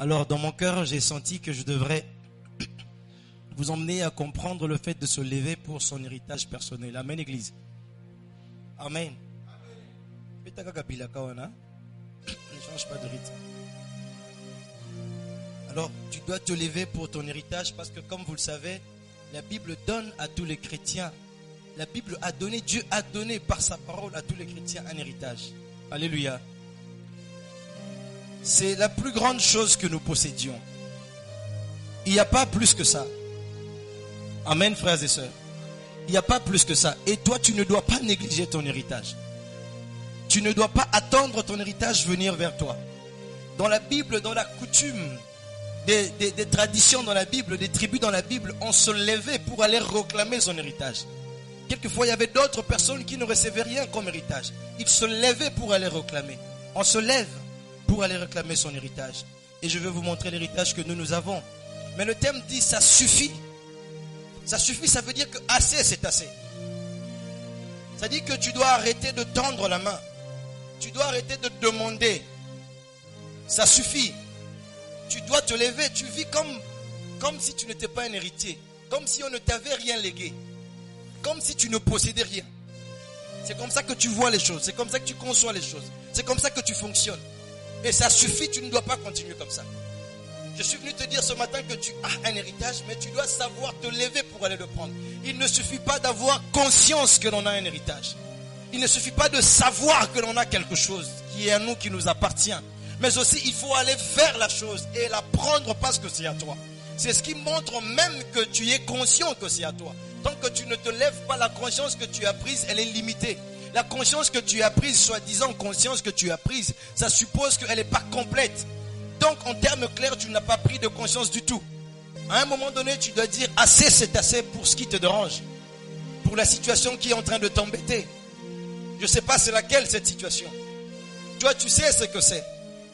Alors, dans mon cœur, j'ai senti que je devrais vous emmener à comprendre le fait de se lever pour son héritage personnel. Amen, Église. Amen. Ne change pas de rythme. Alors, tu dois te lever pour ton héritage parce que, comme vous le savez, la Bible donne à tous les chrétiens. La Bible a donné, Dieu a donné par sa parole à tous les chrétiens un héritage. Alléluia. C'est la plus grande chose que nous possédions. Il n'y a pas plus que ça. Amen, frères et sœurs. Il n'y a pas plus que ça. Et toi, tu ne dois pas négliger ton héritage. Tu ne dois pas attendre ton héritage venir vers toi. Dans la Bible, dans la coutume, des traditions dans la Bible, des tribus dans la Bible, on se levait pour aller réclamer son héritage. Quelquefois, il y avait d'autres personnes qui ne recevaient rien comme héritage. Ils se levaient pour aller réclamer. On se lève pour aller réclamer son héritage. Et je vais vous montrer l'héritage que nous avons. Mais le thème dit, ça suffit. Ça suffit, ça veut dire que assez, c'est assez. Ça dit que tu dois arrêter de tendre la main. Tu dois arrêter de demander. Ça suffit. Tu dois te lever. Tu vis comme si tu n'étais pas un héritier. Comme si on ne t'avait rien légué. Comme si tu ne possédais rien. C'est comme ça que tu vois les choses. C'est comme ça que tu conçois les choses. C'est comme ça que tu fonctionnes. Et ça suffit, tu ne dois pas continuer comme ça. Je suis venu te dire ce matin que tu as un héritage, mais tu dois savoir te lever pour aller le prendre. Il ne suffit pas d'avoir conscience que l'on a un héritage. Il ne suffit pas de savoir que l'on a quelque chose qui est à nous, qui nous appartient. Mais aussi, il faut aller vers la chose et la prendre parce que c'est à toi. C'est ce qui montre même que tu es conscient que c'est à toi. Tant que tu ne te lèves pas, la conscience que tu as prise, elle est limitée. La conscience que tu as prise, soi-disant conscience que tu as prise, ça suppose qu'elle n'est pas complète. Donc, en termes clairs, tu n'as pas pris de conscience du tout. À un moment donné, tu dois dire assez, c'est assez pour ce qui te dérange. Pour la situation qui est en train de t'embêter. Je ne sais pas c'est laquelle cette situation. Toi, tu sais ce que c'est.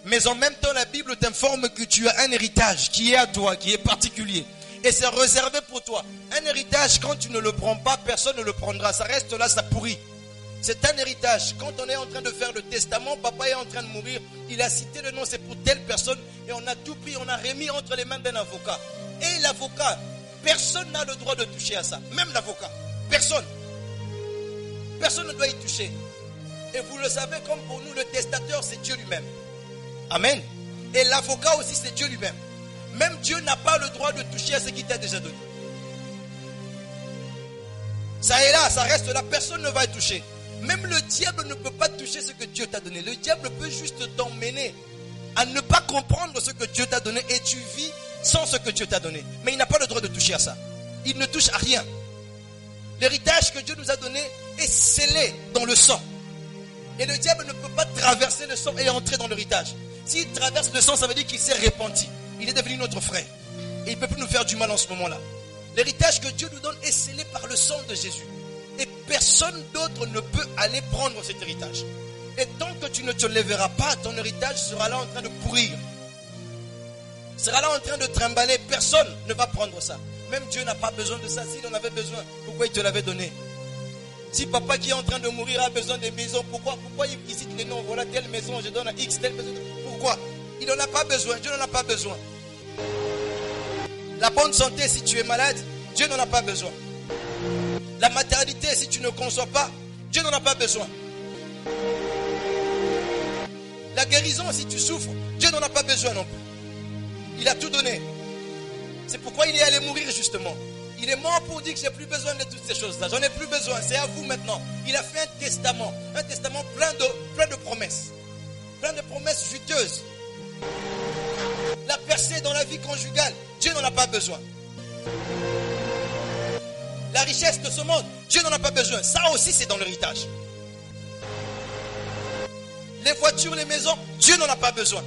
Mais en même temps, la Bible t'informe que tu as un héritage qui est à toi, qui est particulier. Et c'est réservé pour toi. Un héritage, quand tu ne le prends pas, personne ne le prendra. Ça reste là, ça pourrit. C'est un héritage. Quand on est en train de faire le testament, papa est en train de mourir. Il a cité le nom, c'est pour telle personne. Et on a tout pris, on a remis entre les mains d'un avocat. Et l'avocat, personne n'a le droit de toucher à ça. Même l'avocat. Personne. Personne ne doit y toucher. Et vous le savez, comme pour nous, le testateur, c'est Dieu lui-même. Amen. Et l'avocat aussi, c'est Dieu lui-même. Même Dieu n'a pas le droit de toucher à ce qu'il t'a déjà donné. Ça est là, ça reste là, personne ne va y toucher. Même le diable ne peut pas toucher ce que Dieu t'a donné. Le diable peut juste t'emmener à ne pas comprendre ce que Dieu t'a donné et tu vis sans ce que Dieu t'a donné. Mais il n'a pas le droit de toucher à ça. Il ne touche à rien. L'héritage que Dieu nous a donné est scellé dans le sang. Et le diable ne peut pas traverser le sang et entrer dans l'héritage. S'il traverse le sang, ça veut dire qu'il s'est repenti. Il est devenu notre frère. Et il ne peut plus nous faire du mal en ce moment-là. L'héritage que Dieu nous donne est scellé par le sang de Jésus. Et personne d'autre ne peut aller prendre cet héritage. Et tant que tu ne te lèveras pas, ton héritage sera là en train de pourrir. Sera là en train de trimballer. Personne ne va prendre ça. Même Dieu n'a pas besoin de ça. S'il en avait besoin, pourquoi il te l'avait donné? Si papa qui est en train de mourir a besoin des maisons, pourquoi il cite les noms? Voilà telle maison, je donne à X, telle maison. Pourquoi? Il n'en a pas besoin. Dieu n'en a pas besoin. La bonne santé, si tu es malade, Dieu n'en a pas besoin. La maternité, si tu ne conçois pas, Dieu n'en a pas besoin. La guérison, si tu souffres, Dieu n'en a pas besoin non plus. Il a tout donné. C'est pourquoi il est allé mourir justement. Il est mort pour dire que j'ai plus besoin de toutes ces choses-là. J'en ai plus besoin. C'est à vous maintenant. Il a fait un testament plein de promesses. Plein de promesses juteuses. La percée dans la vie conjugale, Dieu n'en a pas besoin. La richesse de ce monde, Dieu n'en a pas besoin. Ça aussi, c'est dans l'héritage. Les voitures, les maisons, Dieu n'en a pas besoin.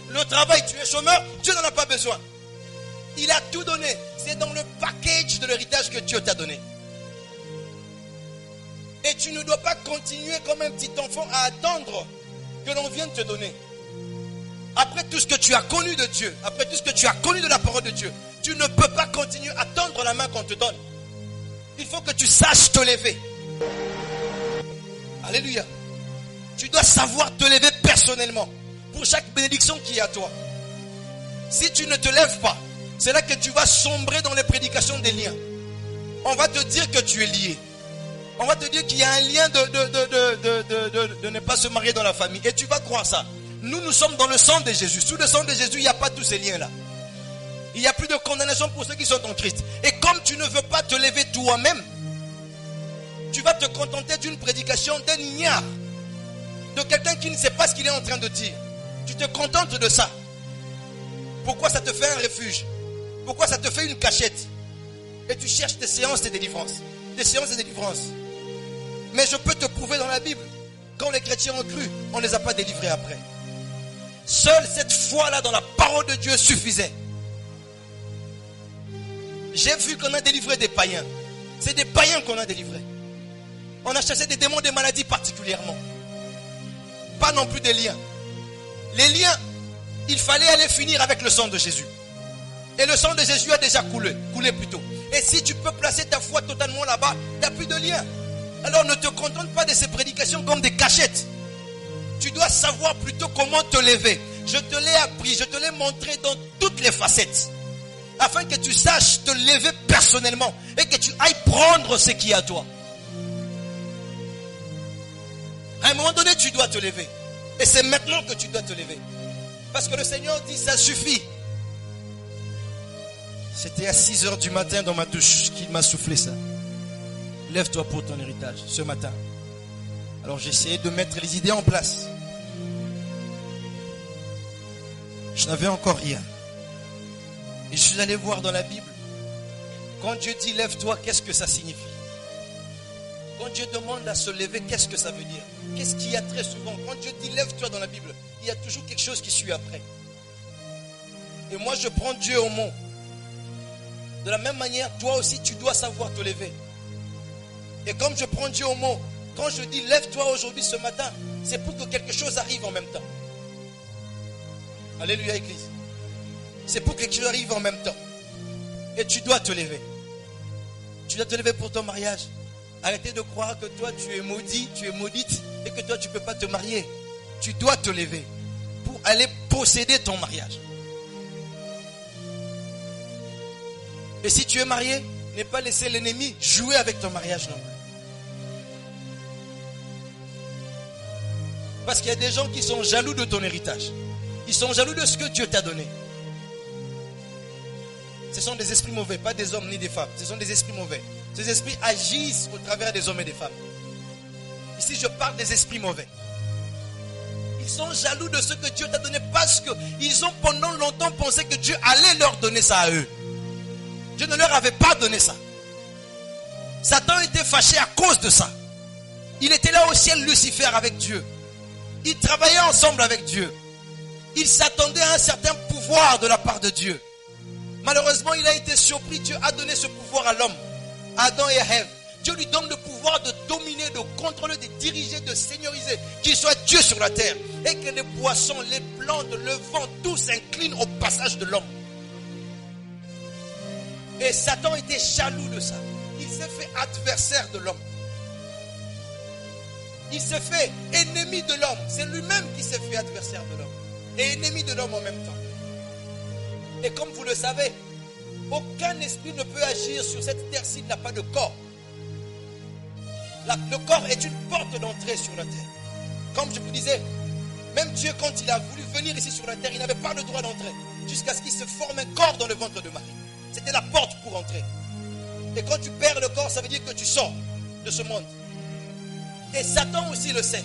Le travail, tu es chômeur, Dieu n'en a pas besoin. Il a tout donné. C'est dans le package de l'héritage que Dieu t'a donné. Et tu ne dois pas continuer comme un petit enfant à attendre que l'on vienne te donner. Après tout ce que tu as connu de Dieu, après tout ce que tu as connu de la parole de Dieu, tu ne peux pas continuer à tendre la main qu'on te donne. Il faut que tu saches te lever. Alléluia. Tu dois savoir te lever personnellement pour chaque bénédiction qui est à toi. Si tu ne te lèves pas, c'est là que tu vas sombrer dans les prédications des liens. On va te dire que tu es lié. On va te dire qu'il y a un lien de ne pas se marier dans la famille. Et tu vas croire ça. Nous sommes dans le sang de Jésus. Sous le sang de Jésus, il n'y a pas tous ces liens-là. Il n'y a plus de condamnation pour ceux qui sont en Christ. Et comme tu ne veux pas te lever toi-même, tu vas te contenter d'une prédication d'un ignare, de quelqu'un qui ne sait pas ce qu'il est en train de dire. Tu te contentes de ça. Pourquoi ça te fait un refuge? Pourquoi ça te fait une cachette? Et tu cherches des séances de délivrance. Des séances de délivrance. Mais je peux te prouver dans la Bible, quand les chrétiens ont cru, on ne les a pas délivrés après. Seule cette foi-là dans la parole de Dieu suffisait. J'ai vu qu'on a délivré des païens. C'est des païens qu'on a délivrés. On a chassé des démons, des maladies particulièrement. Pas non plus des liens. Les liens, il fallait aller finir avec le sang de Jésus. Et le sang de Jésus a déjà coulé plutôt. Et si tu peux placer ta foi totalement là-bas, il n'y a plus de lien. Alors ne te contente pas de ces prédications comme des cachettes. Tu dois savoir plutôt comment te lever. Je te l'ai appris, je te l'ai montré dans toutes les facettes. Afin que tu saches te lever personnellement et que tu ailles prendre ce qui est à toi. À un moment donné, tu dois te lever. Et c'est maintenant que tu dois te lever. Parce que le Seigneur dit, ça suffit. C'était à 6 h du matin dans ma douche qu'il m'a soufflé ça. Lève-toi pour ton héritage, ce matin. Alors j'ai essayé de mettre les idées en place. Je n'avais encore rien. Et je suis allé voir dans la Bible. Quand Dieu dit lève-toi, qu'est-ce que ça signifie? Quand Dieu demande à se lever, qu'est-ce que ça veut dire? Qu'est-ce qu'il y a très souvent? Quand Dieu dit lève-toi dans la Bible, il y a toujours quelque chose qui suit après. Et moi je prends Dieu au mot. De la même manière, toi aussi tu dois savoir te lever. Et comme je prends Dieu au mot, quand je dis lève-toi aujourd'hui, ce matin, c'est pour que quelque chose arrive en même temps. Alléluia Église. C'est pour que quelque chose arrive en même temps. Et tu dois te lever. Tu dois te lever pour ton mariage. Arrêtez de croire que toi tu es maudit, tu es maudite et que toi tu ne peux pas te marier. Tu dois te lever pour aller posséder ton mariage. Et si tu es marié, ne pas laisser l'ennemi jouer avec ton mariage non plus. Parce qu'il y a des gens qui sont jaloux de ton héritage. Ils sont jaloux de ce que Dieu t'a donné. Ce sont des esprits mauvais, pas des hommes ni des femmes. Ce sont des esprits mauvais. Ces esprits agissent au travers des hommes et des femmes. Ici, je parle des esprits mauvais. Ils sont jaloux de ce que Dieu t'a donné parce qu'ils ont pendant longtemps pensé que Dieu allait leur donner ça à eux. Dieu ne leur avait pas donné ça. Satan était fâché à cause de ça. Il était là au ciel, Lucifer, avec Dieu. Ils travaillaient ensemble avec Dieu. Ils s'attendaient à un certain pouvoir de la part de Dieu. Malheureusement, il a été surpris. Dieu a donné ce pouvoir à l'homme, à Adam et à Ève. Dieu lui donne le pouvoir de dominer, de contrôler, de diriger, de seigneuriser. Qu'il soit Dieu sur la terre. Et que les poissons, les plantes, le vent, tout s'incline au passage de l'homme. Et Satan était jaloux de ça. Il s'est fait adversaire de l'homme. Il s'est fait ennemi de l'homme. C'est lui-même qui s'est fait adversaire de l'homme. Et ennemi de l'homme en même temps. Et comme vous le savez, aucun esprit ne peut agir sur cette terre s'il n'a pas de corps. Le corps est une porte d'entrée sur la terre. Comme je vous disais, même Dieu, quand il a voulu venir ici sur la terre, il n'avait pas le droit d'entrer. Jusqu'à ce qu'il se forme un corps dans le ventre de Marie. C'était la porte pour entrer. Et quand tu perds le corps, ça veut dire que tu sors de ce monde. Et Satan aussi le sait.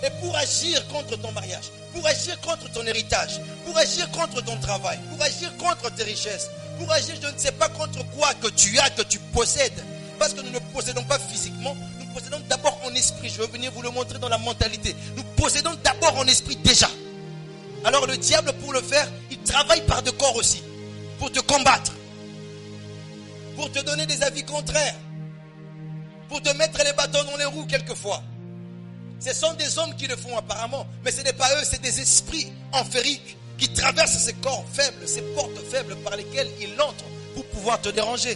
Et pour agir contre ton mariage, pour agir contre ton héritage, pour agir contre ton travail, pour agir contre tes richesses, pour agir je ne sais pas contre quoi que tu as, que tu possèdes. Parce que nous ne possédons pas physiquement, nous possédons d'abord en esprit. Je vais venir vous le montrer dans la mentalité. Nous possédons d'abord en esprit déjà. Alors le diable, pour le faire, il travaille par de corps aussi. Pour te combattre. Pour te donner des avis contraires. Pour te mettre les bâtons dans les roues quelquefois. Ce sont des hommes qui le font apparemment, mais ce n'est pas eux, c'est des esprits enfériques qui traversent ces corps faibles, ces portes faibles par lesquelles ils entrent pour pouvoir te déranger.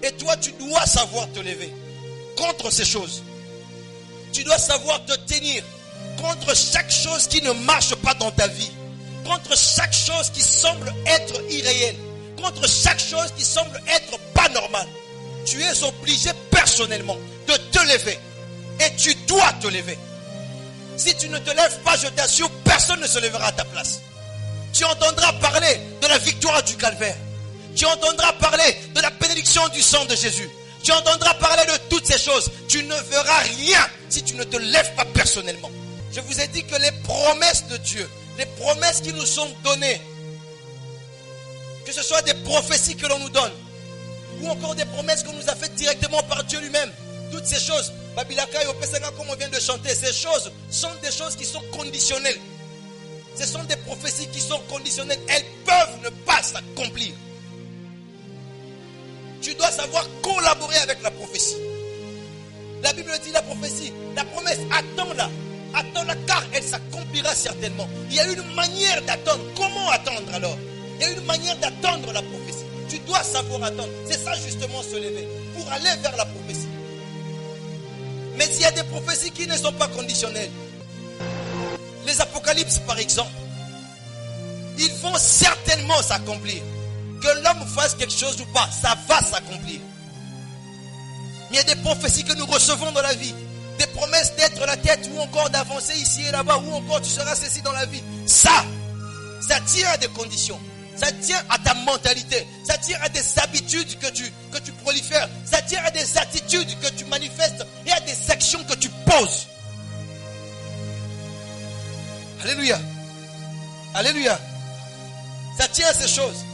Et toi, tu dois savoir te lever contre ces choses. Tu dois savoir te tenir contre chaque chose qui ne marche pas dans ta vie, contre chaque chose qui semble être irréelle, contre chaque chose qui semble être pas normale. Tu es obligé personnellement de te lever. Et tu dois te lever. Si tu ne te lèves pas, je t'assure, personne ne se lèvera à ta place. Tu entendras parler de la victoire du calvaire. Tu entendras parler de la bénédiction du sang de Jésus. Tu entendras parler de toutes ces choses. Tu ne verras rien si tu ne te lèves pas personnellement. Je vous ai dit que les promesses de Dieu, les promesses qui nous sont données, que ce soit des prophéties que l'on nous donne, ou encore des promesses qu'on nous a faites directement par Dieu lui-même, toutes ces choses, Babilaka et Opesenga, comme on vient de chanter, ces choses sont des choses qui sont conditionnelles. Ce sont des prophéties qui sont conditionnelles. Elles peuvent ne pas s'accomplir. Tu dois savoir collaborer avec la prophétie. La Bible dit la prophétie, la promesse, attends-la. Attends-la car elle s'accomplira certainement. Il y a une manière d'attendre. Comment attendre alors? Il y a une manière d'attendre la prophétie. Tu dois savoir attendre. C'est ça justement se lever. Pour aller vers la prophétie. Mais il y a des prophéties qui ne sont pas conditionnelles. Les apocalypses par exemple. Ils vont certainement s'accomplir. Que l'homme fasse quelque chose ou pas, ça va s'accomplir. Il y a des prophéties que nous recevons dans la vie. Des promesses d'être la tête ou encore d'avancer ici et là-bas ou encore tu seras ceci dans la vie. Ça tient à des conditions. Ça tient à ta mentalité. Ça tient à des habitudes que tu prolifères. Ça tient à des attitudes que tu manifestes et à des actions que tu poses. Alléluia. Alléluia. Ça tient à ces choses.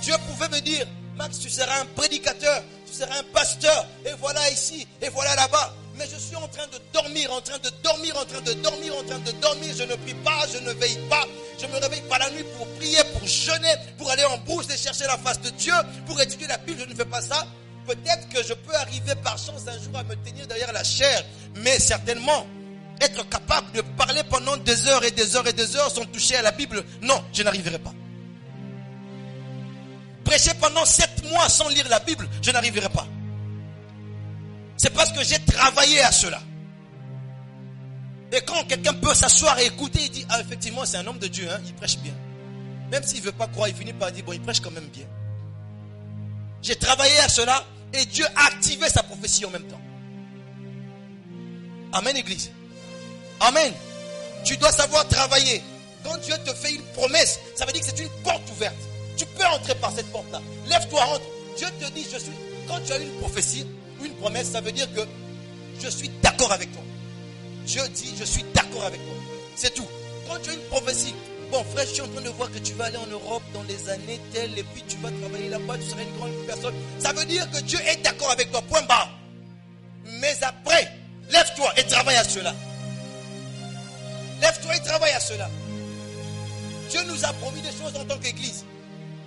Dieu pouvait me dire, Max, tu seras un prédicateur, tu seras un pasteur, et voilà ici, et voilà là-bas. Mais je suis en train de dormir, en train de dormir, je ne prie pas, je ne veille pas, je me réveille pas la nuit pour prier, pour jeûner, pour aller en brousse et chercher la face de Dieu, pour étudier la Bible, je ne fais pas ça. Peut-être que je peux arriver par chance un jour à me tenir derrière la chair, mais certainement, être capable de parler pendant des heures et des heures et des heures sans toucher à la Bible, non, je n'arriverai pas. Prêcher pendant 7 mois sans lire la Bible, je n'arriverai pas. C'est parce que j'ai travaillé à cela. Et quand quelqu'un peut s'asseoir et écouter, il dit, ah effectivement c'est un homme de Dieu, hein, il prêche bien. Même s'il ne veut pas croire, il finit par dire, bon il prêche quand même bien. J'ai travaillé à cela et Dieu a activé sa prophétie en même temps. Amen église. Amen. Tu dois savoir travailler. Quand Dieu te fait une promesse, ça veut dire que c'est une porte ouverte. Tu peux entrer par cette porte-là. Lève-toi, entre. Dieu te dit, quand tu as une prophétie, une promesse, ça veut dire que je suis d'accord avec toi. Dieu dit, je suis d'accord avec toi. C'est tout. Quand tu as une prophétie, bon frère, je suis en train de voir que tu vas aller en Europe dans les années telles, et puis tu vas travailler là-bas, tu seras une grande personne. Ça veut dire que Dieu est d'accord avec toi, point barre. Mais après, lève-toi et travaille à cela. Lève-toi et travaille à cela. Dieu nous a promis des choses en tant qu'église.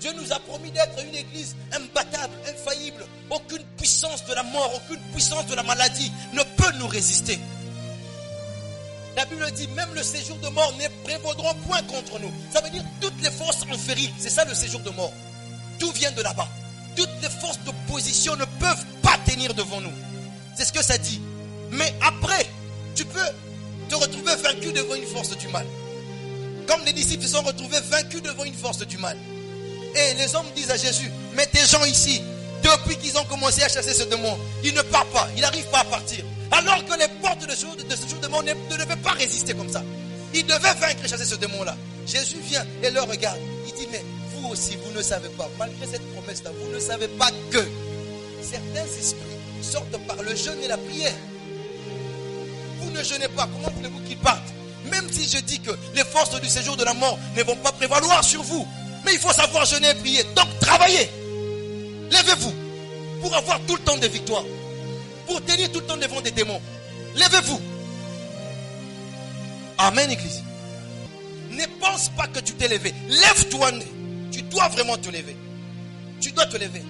Dieu nous a promis d'être une église imbattable, infaillible. Aucune puissance de la mort, aucune puissance de la maladie ne peut nous résister. La Bible dit, même le séjour de mort ne prévaudront point contre nous. Ça veut dire toutes les forces inférieurs. C'est ça le séjour de mort. Tout vient de là-bas. Toutes les forces d'opposition ne peuvent pas tenir devant nous. C'est ce que ça dit. Mais après, tu peux te retrouver vaincu devant une force du mal. Comme les disciples se sont retrouvés vaincus devant une force du mal. Et les hommes disent à Jésus, mais tes gens ici, depuis qu'ils ont commencé à chasser ce démon, ils ne partent pas, ils n'arrivent pas à partir. Alors que les portes de ce jour de démon ne devaient pas résister comme ça. Ils devaient vaincre et chasser ce démon-là. Jésus vient et leur regarde. Il dit, mais vous aussi, vous ne savez pas, malgré cette promesse-là, vous ne savez pas que certains esprits sortent par le jeûne et la prière. Vous ne jeûnez pas, comment voulez-vous qu'ils partent? Même si je dis que les forces du séjour de la mort ne vont pas prévaloir sur vous. Mais il faut savoir jeûner et prier. Donc travaillez. Levez-vous. Pour avoir tout le temps des victoires. Pour tenir tout le temps devant des démons. Levez-vous. Amen, église. Ne pense pas que tu t'es levé. Lève-toi. Tu dois vraiment te lever. Tu dois te lever.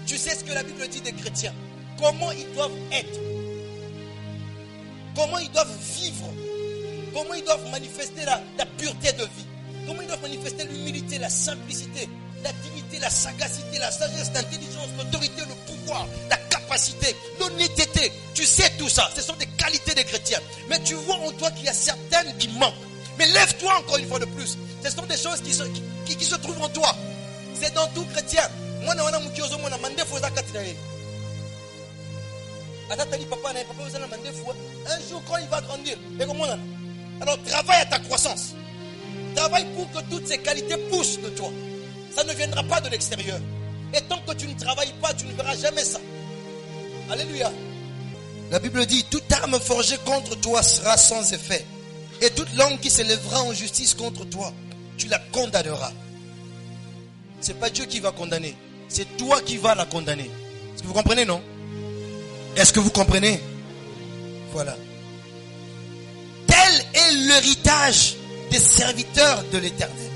Tu sais ce que la Bible dit des chrétiens. Comment ils doivent être. Comment ils doivent vivre. Comment ils doivent manifester la pureté de vie. Comment ils doivent manifester l'humilité, la simplicité, la dignité, la sagacité, la sagesse, l'intelligence, l'autorité, le pouvoir, la capacité, l'honnêteté. Tu sais tout ça. Ce sont des qualités des chrétiens. Mais tu vois en toi qu'il y a certaines qui manquent. Mais lève-toi encore une fois de plus. Ce sont des choses qui se trouvent en toi. C'est dans tout chrétien. Un jour quand il va grandir, alors travaille à ta croissance. Travaille pour que toutes ces qualités poussent de toi. Ça ne viendra pas de l'extérieur. Et tant que tu ne travailles pas, tu ne verras jamais ça. Alléluia. La Bible dit, toute arme forgée contre toi sera sans effet. Et toute langue qui s'élèvera en justice contre toi, tu la condamneras. Ce n'est pas Dieu qui va condamner. C'est toi qui vas la condamner. Est-ce que vous comprenez, non? Est-ce que vous comprenez? Voilà. Tel est l'héritage des serviteurs de l'Éternel.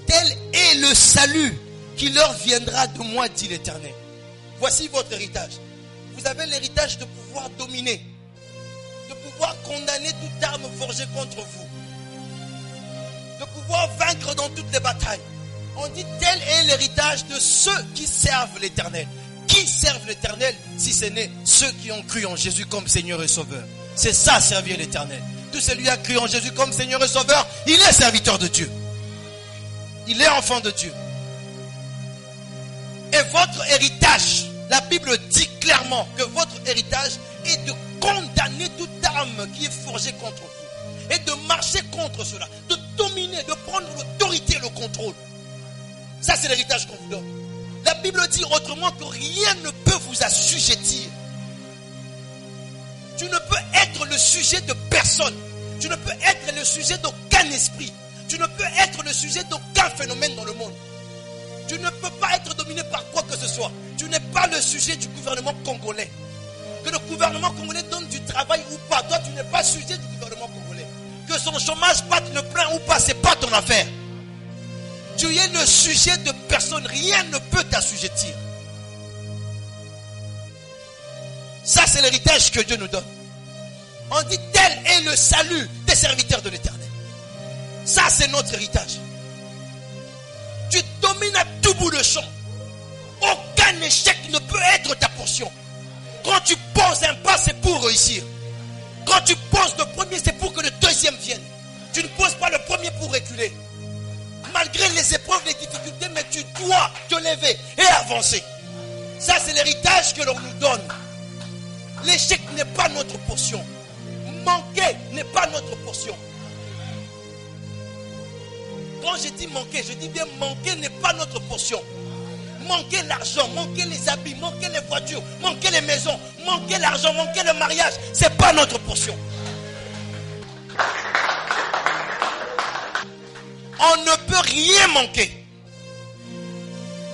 Tel est le salut qui leur viendra de moi, dit l'Éternel. Voici votre héritage. Vous avez l'héritage de pouvoir dominer, de pouvoir condamner toute arme forgée contre vous, de pouvoir vaincre dans toutes les batailles. On dit tel est l'héritage de ceux qui servent l'Éternel. Qui servent l'Éternel si ce n'est ceux qui ont cru en Jésus comme Seigneur et Sauveur? C'est ça, servir l'Éternel. Tout celui qui a cru en Jésus comme Seigneur et Sauveur, il est serviteur de Dieu. Il est enfant de Dieu. Et votre héritage, la Bible dit clairement que votre héritage est de condamner toute arme qui est forgée contre vous. Et de marcher contre cela. De dominer, de prendre l'autorité et le contrôle. Ça, c'est l'héritage qu'on vous donne. La Bible dit autrement que rien ne peut vous assujettir. Tu ne peux être le sujet de personne. Tu ne peux être le sujet d'aucun esprit. Tu ne peux être le sujet d'aucun phénomène dans le monde. Tu ne peux pas être dominé par quoi que ce soit. Tu n'es pas le sujet du gouvernement congolais. Que le gouvernement congolais donne du travail ou pas. Toi, tu n'es pas sujet du gouvernement congolais. Que son chômage batte le plein ou pas, ce n'est pas ton affaire. Tu es le sujet de personne. Rien ne peut t'assujettir. Ça, c'est l'héritage que Dieu nous donne. On dit tel est le salut des serviteurs de l'Éternel. Ça, c'est notre héritage. Tu domines à tout bout de champ. Aucun échec ne peut être ta portion. Quand tu poses un pas, c'est pour réussir. Quand tu poses le premier, c'est pour que le deuxième vienne. Tu ne poses pas le premier pour reculer. Malgré les épreuves, les difficultés, mais tu dois te lever et avancer. Ça, c'est l'héritage que l'on nous donne. L'échec n'est pas notre portion. Manquer n'est pas notre portion. Quand je dis manquer, je dis bien manquer n'est pas notre portion. Manquer l'argent, manquer les habits, manquer les voitures, manquer les maisons, manquer l'argent, manquer le mariage, c'est pas notre portion. On ne peut rien manquer.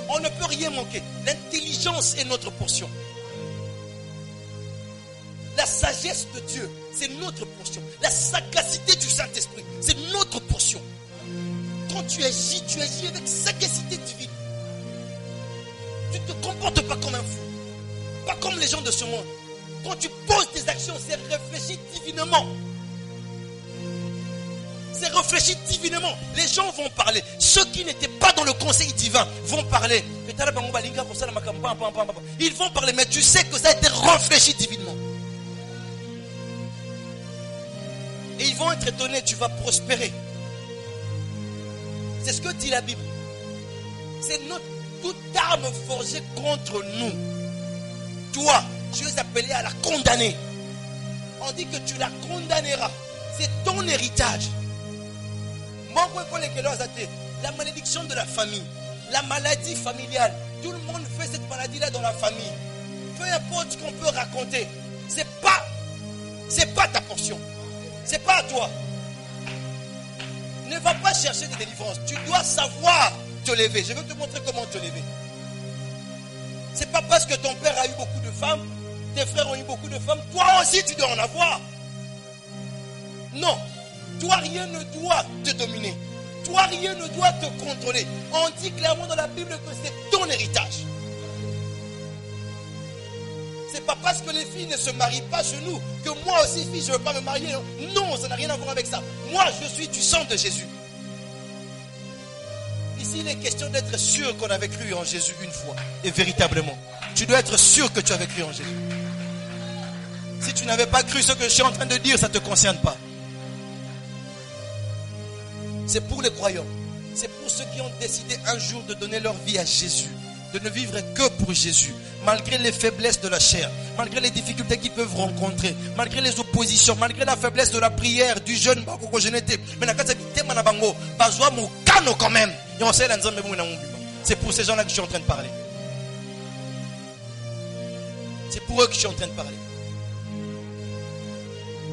On ne peut rien manquer. L'intelligence est notre portion. La sagesse de Dieu, c'est notre portion. La sagacité du Saint-Esprit, c'est notre portion. Quand tu agis avec sagacité divine. Tu ne te comportes pas comme un fou. Pas comme les gens de ce monde. Quand tu poses tes actions, c'est réfléchi divinement. C'est réfléchi divinement. Les gens vont parler. Ceux qui n'étaient pas dans le conseil divin vont parler. Ils vont parler, mais tu sais que ça a été réfléchi divinement. Et ils vont être étonnés, tu vas prospérer. C'est ce que dit la Bible. C'est toute arme forgée contre nous. Toi, tu es appelé à la condamner. On dit que tu la condamneras. C'est ton héritage. La malédiction de la famille, la maladie familiale, tout le monde fait cette maladie-là dans la famille. Peu importe ce qu'on peut raconter, c'est pas ta portion. C'est pas à toi. Ne va pas chercher des délivrances. Tu dois savoir te lever. Je vais te montrer comment te lever. C'est pas parce que ton père a eu beaucoup de femmes, tes frères ont eu beaucoup de femmes, toi aussi tu dois en avoir. Non. Toi, rien ne doit te dominer. Toi, rien ne doit te contrôler. On dit clairement dans la Bible que c'est ton héritage. C'est pas parce que les filles ne se marient pas chez nous que moi aussi, fille, je ne veux pas me marier. Non, ça n'a rien à voir avec ça. Moi, je suis du sang de Jésus. Ici, il est question d'être sûr qu'on avait cru en Jésus une fois. Et véritablement, tu dois être sûr que tu avais cru en Jésus. Si tu n'avais pas cru ce que je suis en train de dire, ça ne te concerne pas. C'est pour les croyants. C'est pour ceux qui ont décidé un jour de donner leur vie à Jésus. De ne vivre que pour Jésus. Malgré les faiblesses de la chair. Malgré les difficultés qu'ils peuvent rencontrer. Malgré les oppositions. Malgré la faiblesse de la prière, du jeûne. Quand même. C'est pour ces gens-là que je suis en train de parler. C'est pour eux que je suis en train de parler.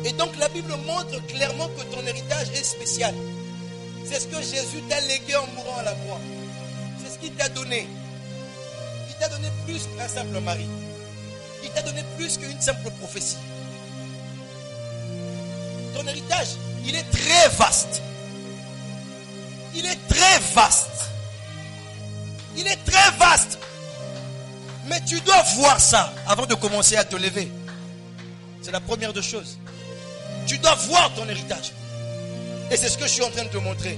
Et donc la Bible montre clairement que ton héritage est spécial. C'est ce que Jésus t'a légué en mourant à la croix. C'est ce qu'il t'a donné. Il t'a donné plus qu'un simple mari. Il t'a donné plus qu'une simple prophétie. Ton héritage, il est très vaste. Il est très vaste. Il est très vaste. Mais tu dois voir ça avant de commencer à te lever. C'est la première des choses. Tu dois voir ton héritage. Et c'est ce que je suis en train de te montrer.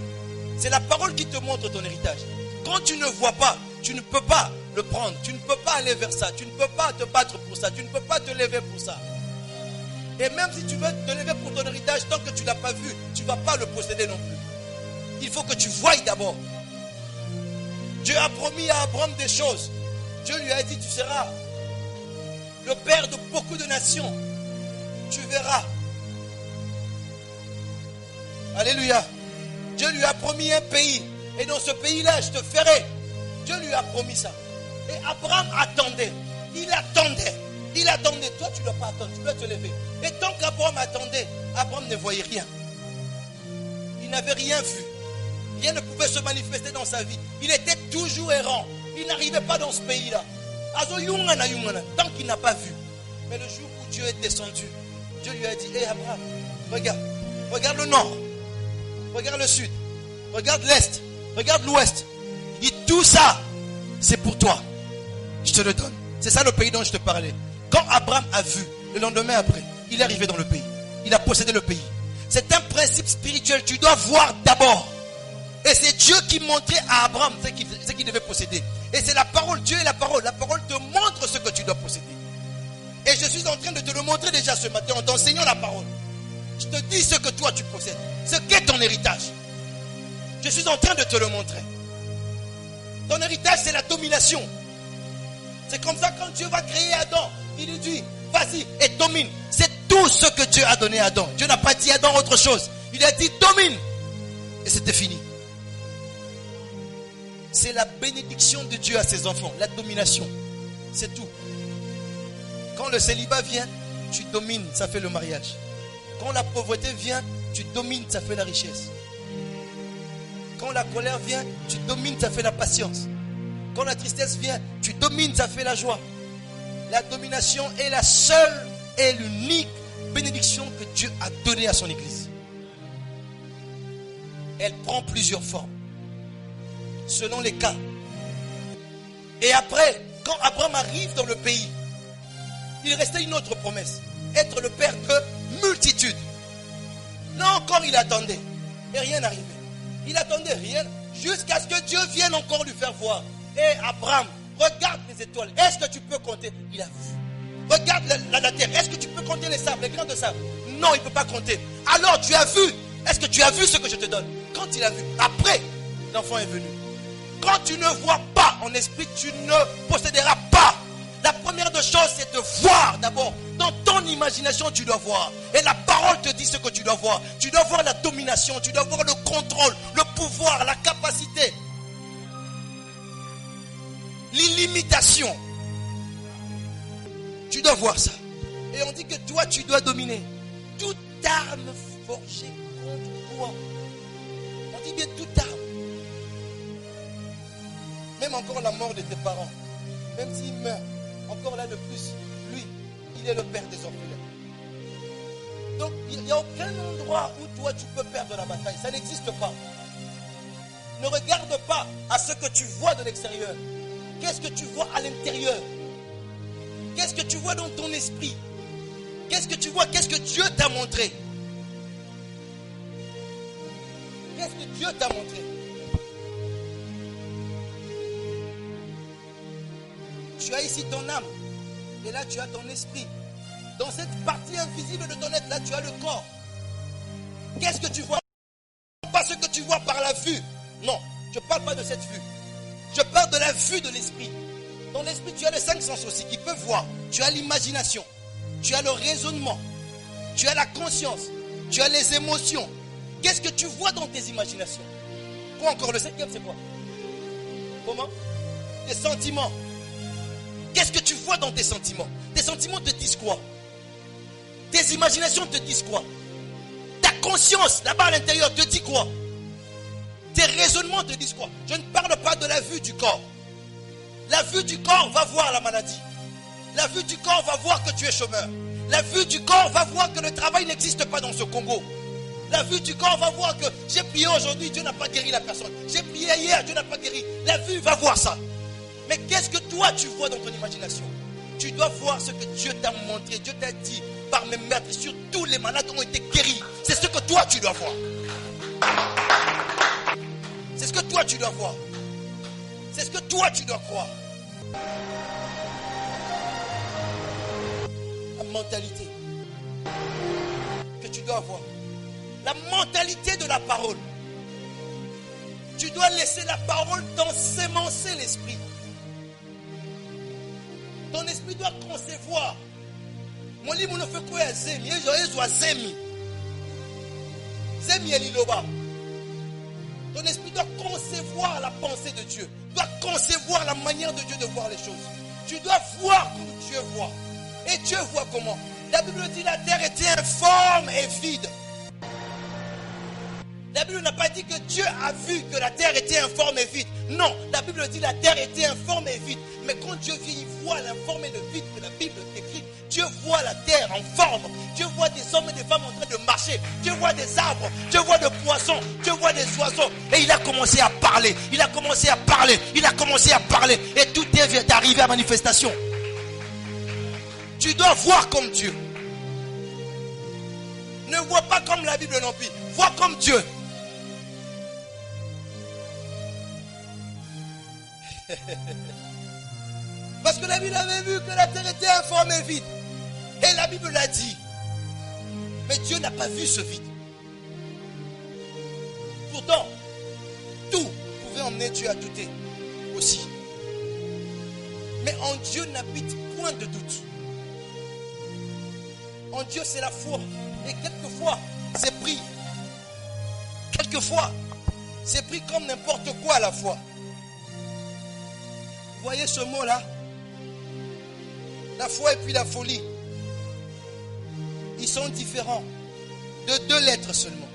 C'est la parole qui te montre ton héritage. Quand tu ne vois pas, tu ne peux pas le prendre. Tu ne peux pas aller vers ça. Tu ne peux pas te battre pour ça. Tu ne peux pas te lever pour ça. Et même si tu veux te lever pour ton héritage, tant que tu ne l'as pas vu, tu ne vas pas le posséder non plus. Il faut que tu voies d'abord. Dieu a promis à Abraham des choses. Dieu lui a dit, tu seras le père de beaucoup de nations. Tu verras. Alléluia. Dieu lui a promis un pays. Et dans ce pays-là, je te ferai. Dieu lui a promis ça. Et Abraham attendait. Il attendait. Il attendait. Toi, tu ne dois pas attendre. Tu dois te lever. Et tant qu'Abraham attendait, Abraham ne voyait rien. Il n'avait rien vu. Rien ne pouvait se manifester dans sa vie. Il était toujours errant. Il n'arrivait pas dans ce pays-là. Tant qu'il n'a pas vu. Mais le jour où Dieu est descendu, Dieu lui a dit, hé Abraham, regarde. Regarde le nord. Regarde le sud. Regarde l'est. Regarde l'ouest. Il dit, tout ça, c'est pour toi. Je te le donne. C'est ça le pays dont je te parlais. Quand Abraham a vu, le lendemain après, il est arrivé dans le pays. Il a possédé le pays. C'est un principe spirituel. Tu dois voir d'abord. Et c'est Dieu qui montrait à Abraham ce qu'il devait posséder. Et c'est la parole. Dieu est la parole. La parole te montre ce que tu dois posséder. Et je suis en train de te le montrer déjà ce matin en t'enseignant la parole. Je te dis ce que toi tu possèdes. Ce qu'est ton héritage. Je suis en train de te le montrer. Ton héritage, c'est la domination. C'est comme ça quand Dieu va créer Adam. Il lui dit, vas-y et domine. C'est tout ce que Dieu a donné à Adam. Dieu n'a pas dit à Adam autre chose. Il a dit domine. Et c'était fini. C'est la bénédiction de Dieu à ses enfants. La domination. C'est tout. Quand le célibat vient, tu domines, ça fait le mariage. Quand la pauvreté vient, tu domines, ça fait la richesse. Quand la colère vient, tu domines, ça fait la patience. Quand la tristesse vient, tu domines, ça fait la joie. La domination est la seule et l'unique bénédiction que Dieu a donnée à son Église. Elle prend plusieurs formes, selon les cas. Et après, quand Abraham arrive dans le pays, il restait une autre promesse. Être le père de multitudes. Là encore, il attendait. Et rien n'arrivait. Il attendait rien. Jusqu'à ce que Dieu vienne encore lui faire voir. Hé Abraham, regarde les étoiles. Est-ce que tu peux compter? Il a vu. Regarde la terre. Est-ce que tu peux compter les sables, les grains de sable? Non, il ne peut pas compter. Alors tu as vu. Est-ce que tu as vu ce que je te donne? Quand il a vu, après, l'enfant est venu. Quand tu ne vois pas en esprit, tu ne posséderas pas. La première des choses, c'est de voir d'abord. Dans ton imagination, tu dois voir. Et la parole te dit ce que tu dois voir. Tu dois voir la domination, tu dois voir le contrôle, le pouvoir, la capacité, l'illimitation. Tu dois voir ça. Et on dit que toi, tu dois dominer. Toute arme forgée contre toi. On dit bien toute arme. Même encore la mort de tes parents. Même s'il meurt. Encore là de plus, lui, il est le père des orphelins. Donc, il n'y a aucun endroit où toi tu peux perdre la bataille. Ça n'existe pas. Ne regarde pas à ce que tu vois de l'extérieur. Qu'est-ce que tu vois à l'intérieur? Qu'est-ce que tu vois dans ton esprit? Qu'est-ce que tu vois? Qu'est-ce que Dieu t'a montré? Qu'est-ce que Dieu t'a montré? Tu as ici ton âme. Et là, tu as ton esprit. Dans cette partie invisible de ton être, là, tu as le corps. Qu'est-ce que tu vois? Pas ce que tu vois par la vue. Non, je ne parle pas de cette vue. Je parle de la vue de l'esprit. Dans l'esprit, tu as les 5 sens aussi qui peuvent voir. Tu as l'imagination, tu as le raisonnement, tu as la conscience, tu as les émotions. Qu'est-ce que tu vois dans tes imaginations? Quoi encore? Le 5e, c'est quoi? Comment? Tes sentiments. Qu'est-ce que tu vois dans tes sentiments? Tes sentiments te disent quoi? Tes imaginations te disent quoi? Ta conscience, là-bas à l'intérieur, te dit quoi? Tes raisonnements te disent quoi? Je ne parle pas de la vue du corps. La vue du corps va voir la maladie. La vue du corps va voir que tu es chômeur. La vue du corps va voir que le travail n'existe pas dans ce Congo. La vue du corps va voir que j'ai prié aujourd'hui, Dieu n'a pas guéri la personne. J'ai prié hier, Dieu n'a pas guéri. La vue va voir ça. Mais qu'est-ce que toi tu vois dans ton imagination? Tu dois voir ce que Dieu t'a montré. Dieu t'a dit par mes maîtres, sur tous les malades ont été guéris. C'est ce que toi tu dois voir. C'est ce que toi tu dois voir. C'est ce que toi tu dois croire. La mentalité que tu dois avoir. La mentalité de la parole. Tu dois laisser la parole t'ensemencer l'esprit. Ton esprit doit concevoir. Mon livre ne fait quoi à Zemi. Zemi et Liloba. Ton esprit doit concevoir la pensée de Dieu. Doit concevoir la manière de Dieu de voir les choses. Tu dois voir comme Dieu voit. Et Dieu voit comment? La Bible dit la terre était informe et vide. La Bible n'a pas dit que Dieu a vu que la terre était informe et vide. Non, la Bible dit la terre était informe et vide. Mais quand Dieu vient, il voit l'informe et le vide que la Bible décrit. Dieu voit la terre en forme. Dieu voit des hommes et des femmes en train de marcher. Dieu voit des arbres. Dieu voit des poissons. Dieu voit des oiseaux. Et il a commencé à parler. Il a commencé à parler. Il a commencé à parler. Et tout est arrivé à manifestation. Tu dois voir comme Dieu. Ne vois pas comme la Bible non plus. Vois comme Dieu. Parce que la Bible avait vu que la terre était informe et vide. Et la Bible l'a dit. Mais Dieu n'a pas vu ce vide. Pourtant, tout pouvait emmener Dieu à douter aussi. Mais en Dieu n'habite point de doute. En Dieu c'est la foi. Et quelquefois c'est pris. Quelquefois c'est pris comme n'importe quoi à la foi. Vous voyez ce mot là? La foi et puis la folie. Ils sont différents. De 2 lettres seulement.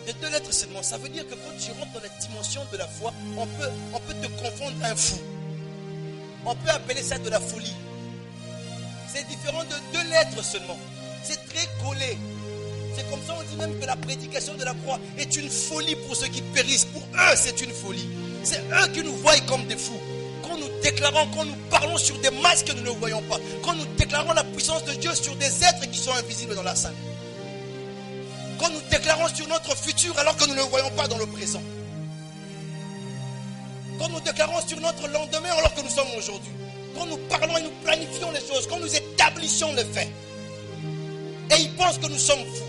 De 2 lettres seulement. Ça veut dire que quand tu rentres dans la dimension de la foi, on peut te confondre un fou. On peut appeler ça de la folie. C'est différent de 2 lettres seulement. C'est très collé. C'est comme ça on dit même que la prédication de la croix est une folie pour ceux qui périssent. Pour eux c'est une folie. C'est eux qui nous voient comme des fous. Quand nous déclarons, quand nous parlons sur des masses que nous ne voyons pas. Quand nous déclarons la puissance de Dieu sur des êtres qui sont invisibles dans la salle. Quand nous déclarons sur notre futur alors que nous ne le voyons pas dans le présent. Quand nous déclarons sur notre lendemain alors que nous sommes aujourd'hui. Quand nous parlons et nous planifions les choses. Quand nous établissons les faits. Et ils pensent que nous sommes fous.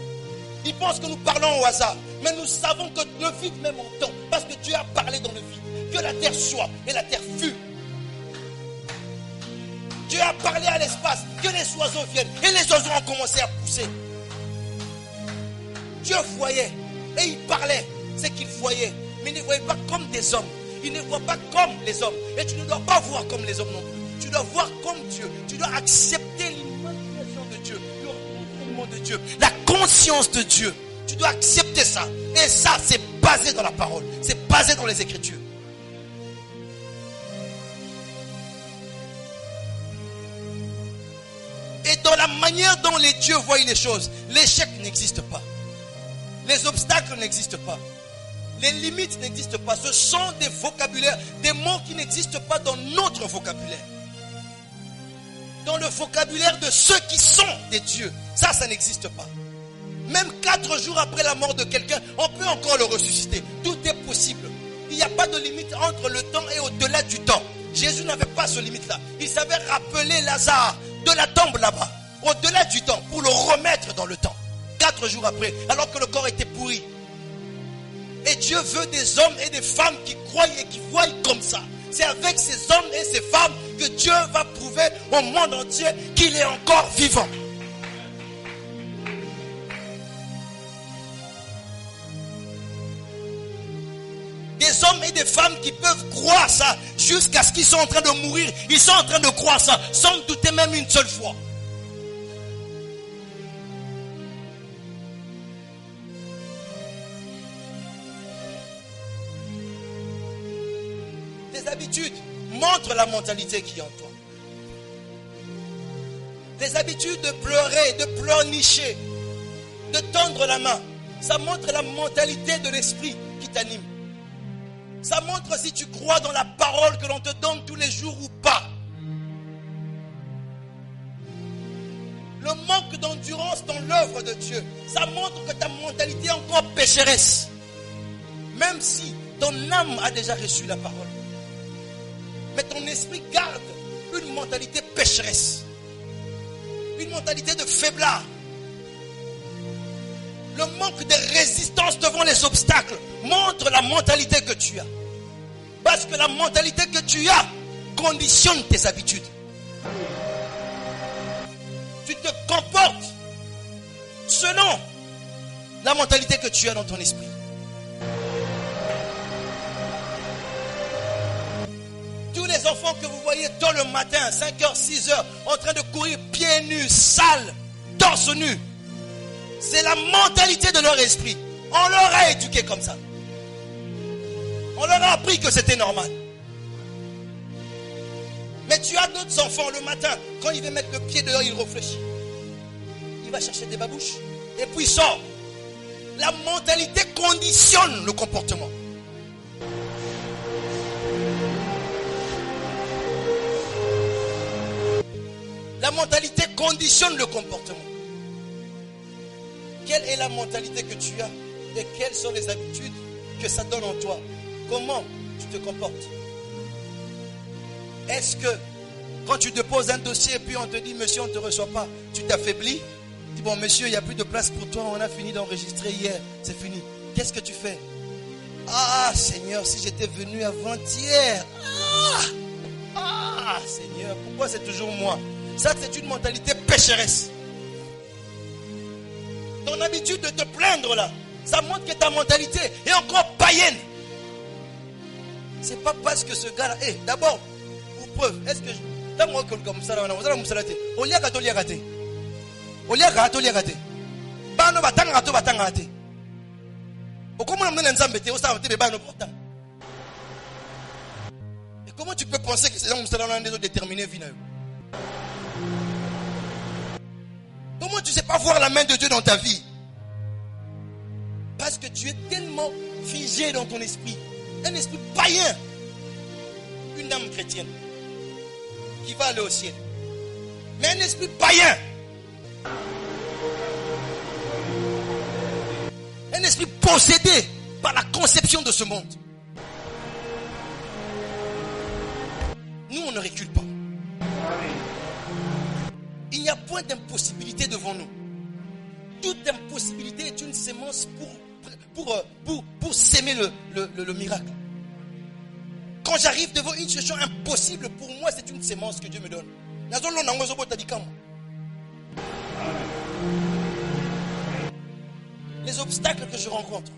Ils pensent que nous parlons au hasard. Mais nous savons que le vide même entend. Parce que Dieu a parlé dans le vide. Que la terre soit et la terre fut. Dieu a parlé à l'espace. Que les oiseaux viennent. Et les oiseaux ont commencé à pousser. Dieu voyait. Et il parlait. C'est qu'il voyait. Mais il ne voyait pas comme des hommes. Il ne voit pas comme les hommes. Et tu ne dois pas voir comme les hommes non plus. Tu dois voir comme Dieu. Tu dois accepter l'imagination de Dieu. Le raisonnement de Dieu. La conscience de Dieu. Tu dois accepter ça. Et ça, c'est basé dans la parole. C'est basé dans les Écritures. Et dans la manière dont les dieux voient les choses, l'échec n'existe pas. Les obstacles n'existent pas. Les limites n'existent pas. Ce sont des vocabulaires, des mots qui n'existent pas dans notre vocabulaire. Dans le vocabulaire de ceux qui sont des dieux. Ça n'existe pas. Même 4 jours après la mort de quelqu'un, on peut encore le ressusciter. Tout est possible. Il n'y a pas de limite entre le temps et au-delà du temps. Jésus n'avait pas ce limite-là. Il savait rappeler Lazare de la tombe là-bas, au-delà du temps, pour le remettre dans le temps. 4 jours après, alors que le corps était pourri. Et Dieu veut des hommes et des femmes qui croient et qui voient comme ça. C'est avec ces hommes et ces femmes que Dieu va prouver au monde entier qu'il est encore vivant. Des hommes et des femmes qui peuvent croire ça jusqu'à ce qu'ils sont en train de mourir. Ils sont en train de croire ça sans douter même une seule fois. Tes habitudes montrent la mentalité qui est en toi. Les habitudes de pleurer, de pleurnicher, de tendre la main, ça montre la mentalité de l'esprit qui t'anime. Ça montre si tu crois dans la parole que l'on te donne tous les jours ou pas. Le manque d'endurance dans l'œuvre de Dieu, ça montre que ta mentalité est encore pécheresse. Même si ton âme a déjà reçu la parole. Mais ton esprit garde une mentalité pécheresse. Une mentalité de faiblard. Le manque de résistance devant les obstacles montre la mentalité que tu as. Parce que la mentalité que tu as conditionne tes habitudes. Tu te comportes selon la mentalité que tu as dans ton esprit. Tous les enfants que vous voyez tôt le matin, 5h, 6h, en train de courir pieds nus, sales, torse nu, c'est la mentalité de leur esprit. On leur a éduqué comme ça. On leur a appris que c'était normal. Mais tu as d'autres enfants le matin, quand il veut mettre le pied dehors, il réfléchit. Il va chercher des babouches et puis il sort. La mentalité conditionne le comportement. La mentalité conditionne le comportement. Quelle est la mentalité que tu as et quelles sont les habitudes que ça donne en toi? Comment tu te comportes? Est-ce que quand tu déposes un dossier et puis on te dit monsieur on ne te reçoit pas, tu t'affaiblis? Tu dis bon monsieur il n'y a plus de place pour toi, on a fini d'enregistrer hier, c'est fini. Qu'est-ce que tu fais? Ah Seigneur, si j'étais venu avant-hier. Ah Seigneur, pourquoi c'est toujours moi? Ça c'est une mentalité pécheresse. Ton habitude de te plaindre là, ça montre que ta mentalité est encore païenne. C'est pas parce que ce gars-là, d'abord, pour preuve, est-ce que tant moi comme ça là, vous allez me salater. On y a gâteau, on y a gâté. Bano batanga to batanga te. Comment on a nzambe te, on s'en va bano pourtant. Et comment tu peux penser que ces gens sont déterminés vina? Comment tu ne sais pas voir la main de Dieu dans ta vie? Parce que tu es tellement figé dans ton esprit. Un esprit païen. Une âme chrétienne qui va aller au ciel. Mais un esprit païen. Un esprit possédé par la conception de ce monde. Nous, on ne recule pas. Il n'y a point d'impossibilité devant nous. Toute impossibilité est une sémence pour s'aimer le miracle. Quand j'arrive devant une situation impossible, pour moi, c'est une sémence que Dieu me donne. Les obstacles que je rencontre.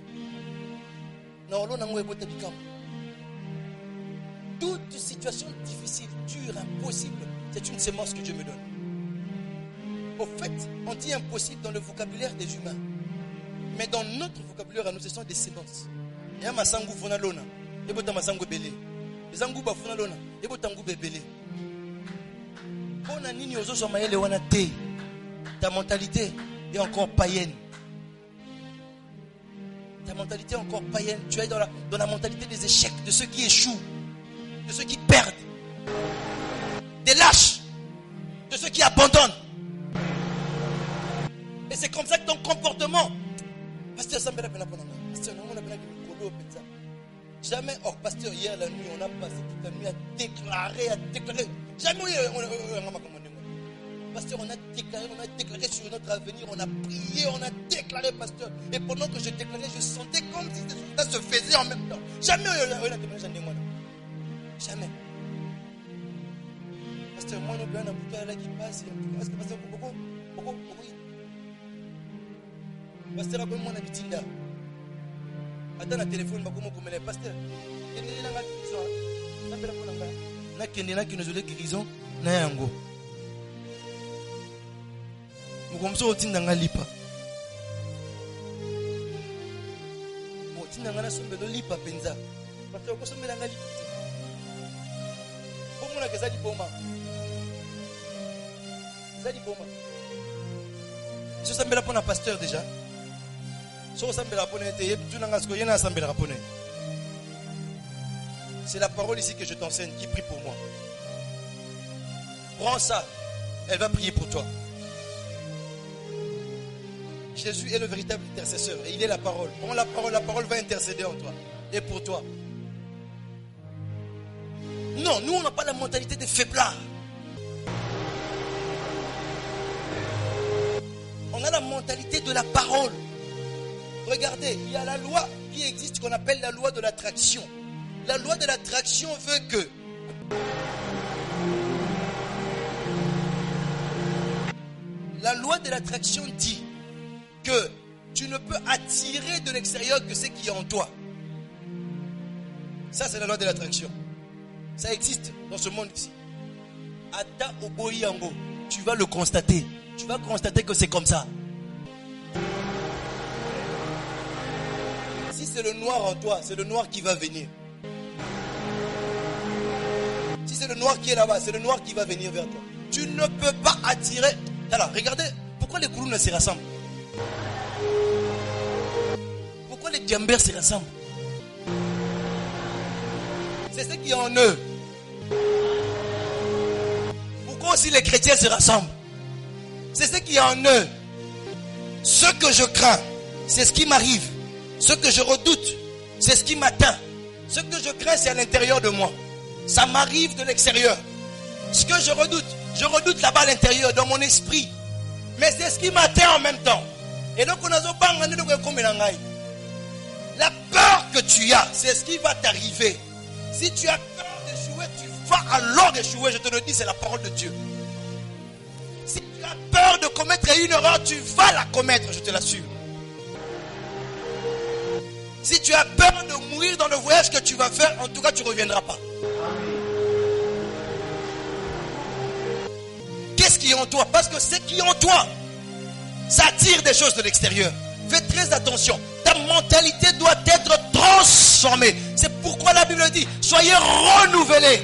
Toute situation difficile, dure, impossible, c'est une sémence que Dieu me donne. Au fait, on dit impossible dans le vocabulaire des humains. Mais dans notre vocabulaire, nous, ce sont des sémences. Il y a masangu fona lona, et bota masangu belé. Les angu ba fona lona, et bota angu belé. Bona nini ozo somaele wana te. Ta mentalité est encore païenne. Ta mentalité est encore païenne. Tu es dans la mentalité des échecs, de ceux qui échouent, de ceux qui perdent, des lâches, de ceux qui abandonnent. Et c'est comme ça que ton comportement. Pasteur, ça me fait la peine. Pasteur, on a besoin de jamais, pasteur, hier la nuit, on a passé toute la nuit à déclarer. Jamais, Pasteur, on a déclaré sur notre avenir, on a prié, on a déclaré, pasteur. Et pendant que je déclarais, je sentais comme si ces choses-là se faisaient en même temps. Jamais on a demandé, jamais. Pasteur, moi, nous avons un bouton là qui passe. Est-ce que pasteur, pourquoi? Pasteur, appelle-moi un petit là. Attends, le téléphone, comme elle est. Pasteur, il y a une guérison. Qui nous a guérison, Nayango. Nous sommes au Tindanga Lipa. Au Tindanga Sombelo Lipa Penza. Parce que nous sommes dans la Lipa. Comment on a que ça dit Boma? Ça dit Boma. Je suis un pasteur déjà. C'est la parole ici que je t'enseigne qui prie pour moi. Prends ça, elle va prier pour toi. Jésus est le véritable intercesseur et il est la parole. Prends la parole va intercéder en toi et pour toi. Non, nous on n'a pas la mentalité des faiblards. On a la mentalité de la parole. Regardez, il y a la loi qui existe qu'on appelle la loi de l'attraction. La loi de l'attraction veut que la loi de l'attraction dit que tu ne peux attirer de l'extérieur que ce qui est en toi. Ça, c'est la loi de l'attraction. Ça existe dans ce monde ici. Ata Oboyango, tu vas le constater. Tu vas constater que c'est comme ça. Si c'est le noir en toi, c'est le noir qui va venir. Si c'est le noir qui est là-bas, c'est le noir qui va venir vers toi. Tu ne peux pas attirer. Alors, regardez, pourquoi les Koulouna se rassemblent? Pourquoi les Djambers se rassemblent? C'est ce qui est en eux. Pourquoi aussi les chrétiens se rassemblent? C'est ce qui est en eux. Ce que je crains, c'est ce qui m'arrive. Ce que je redoute, c'est ce qui m'atteint. Ce que je crains, c'est à l'intérieur de moi. Ça m'arrive de l'extérieur. Ce que je redoute là-bas à l'intérieur, dans mon esprit. Mais c'est ce qui m'atteint en même temps. Et donc, la peur que tu as, c'est ce qui va t'arriver. Si tu as peur d'échouer, tu vas alors échouer. Je te le dis, c'est la parole de Dieu. Si tu as peur de commettre une erreur, tu vas la commettre, je te l'assure. Si tu as peur de mourir dans le voyage que tu vas faire, en tout cas, tu ne reviendras pas. Qu'est-ce qui est en toi? Parce que ce qui est en toi, ça attire des choses de l'extérieur. Fais très attention. Ta mentalité doit être transformée. C'est pourquoi la Bible dit, soyez renouvelés.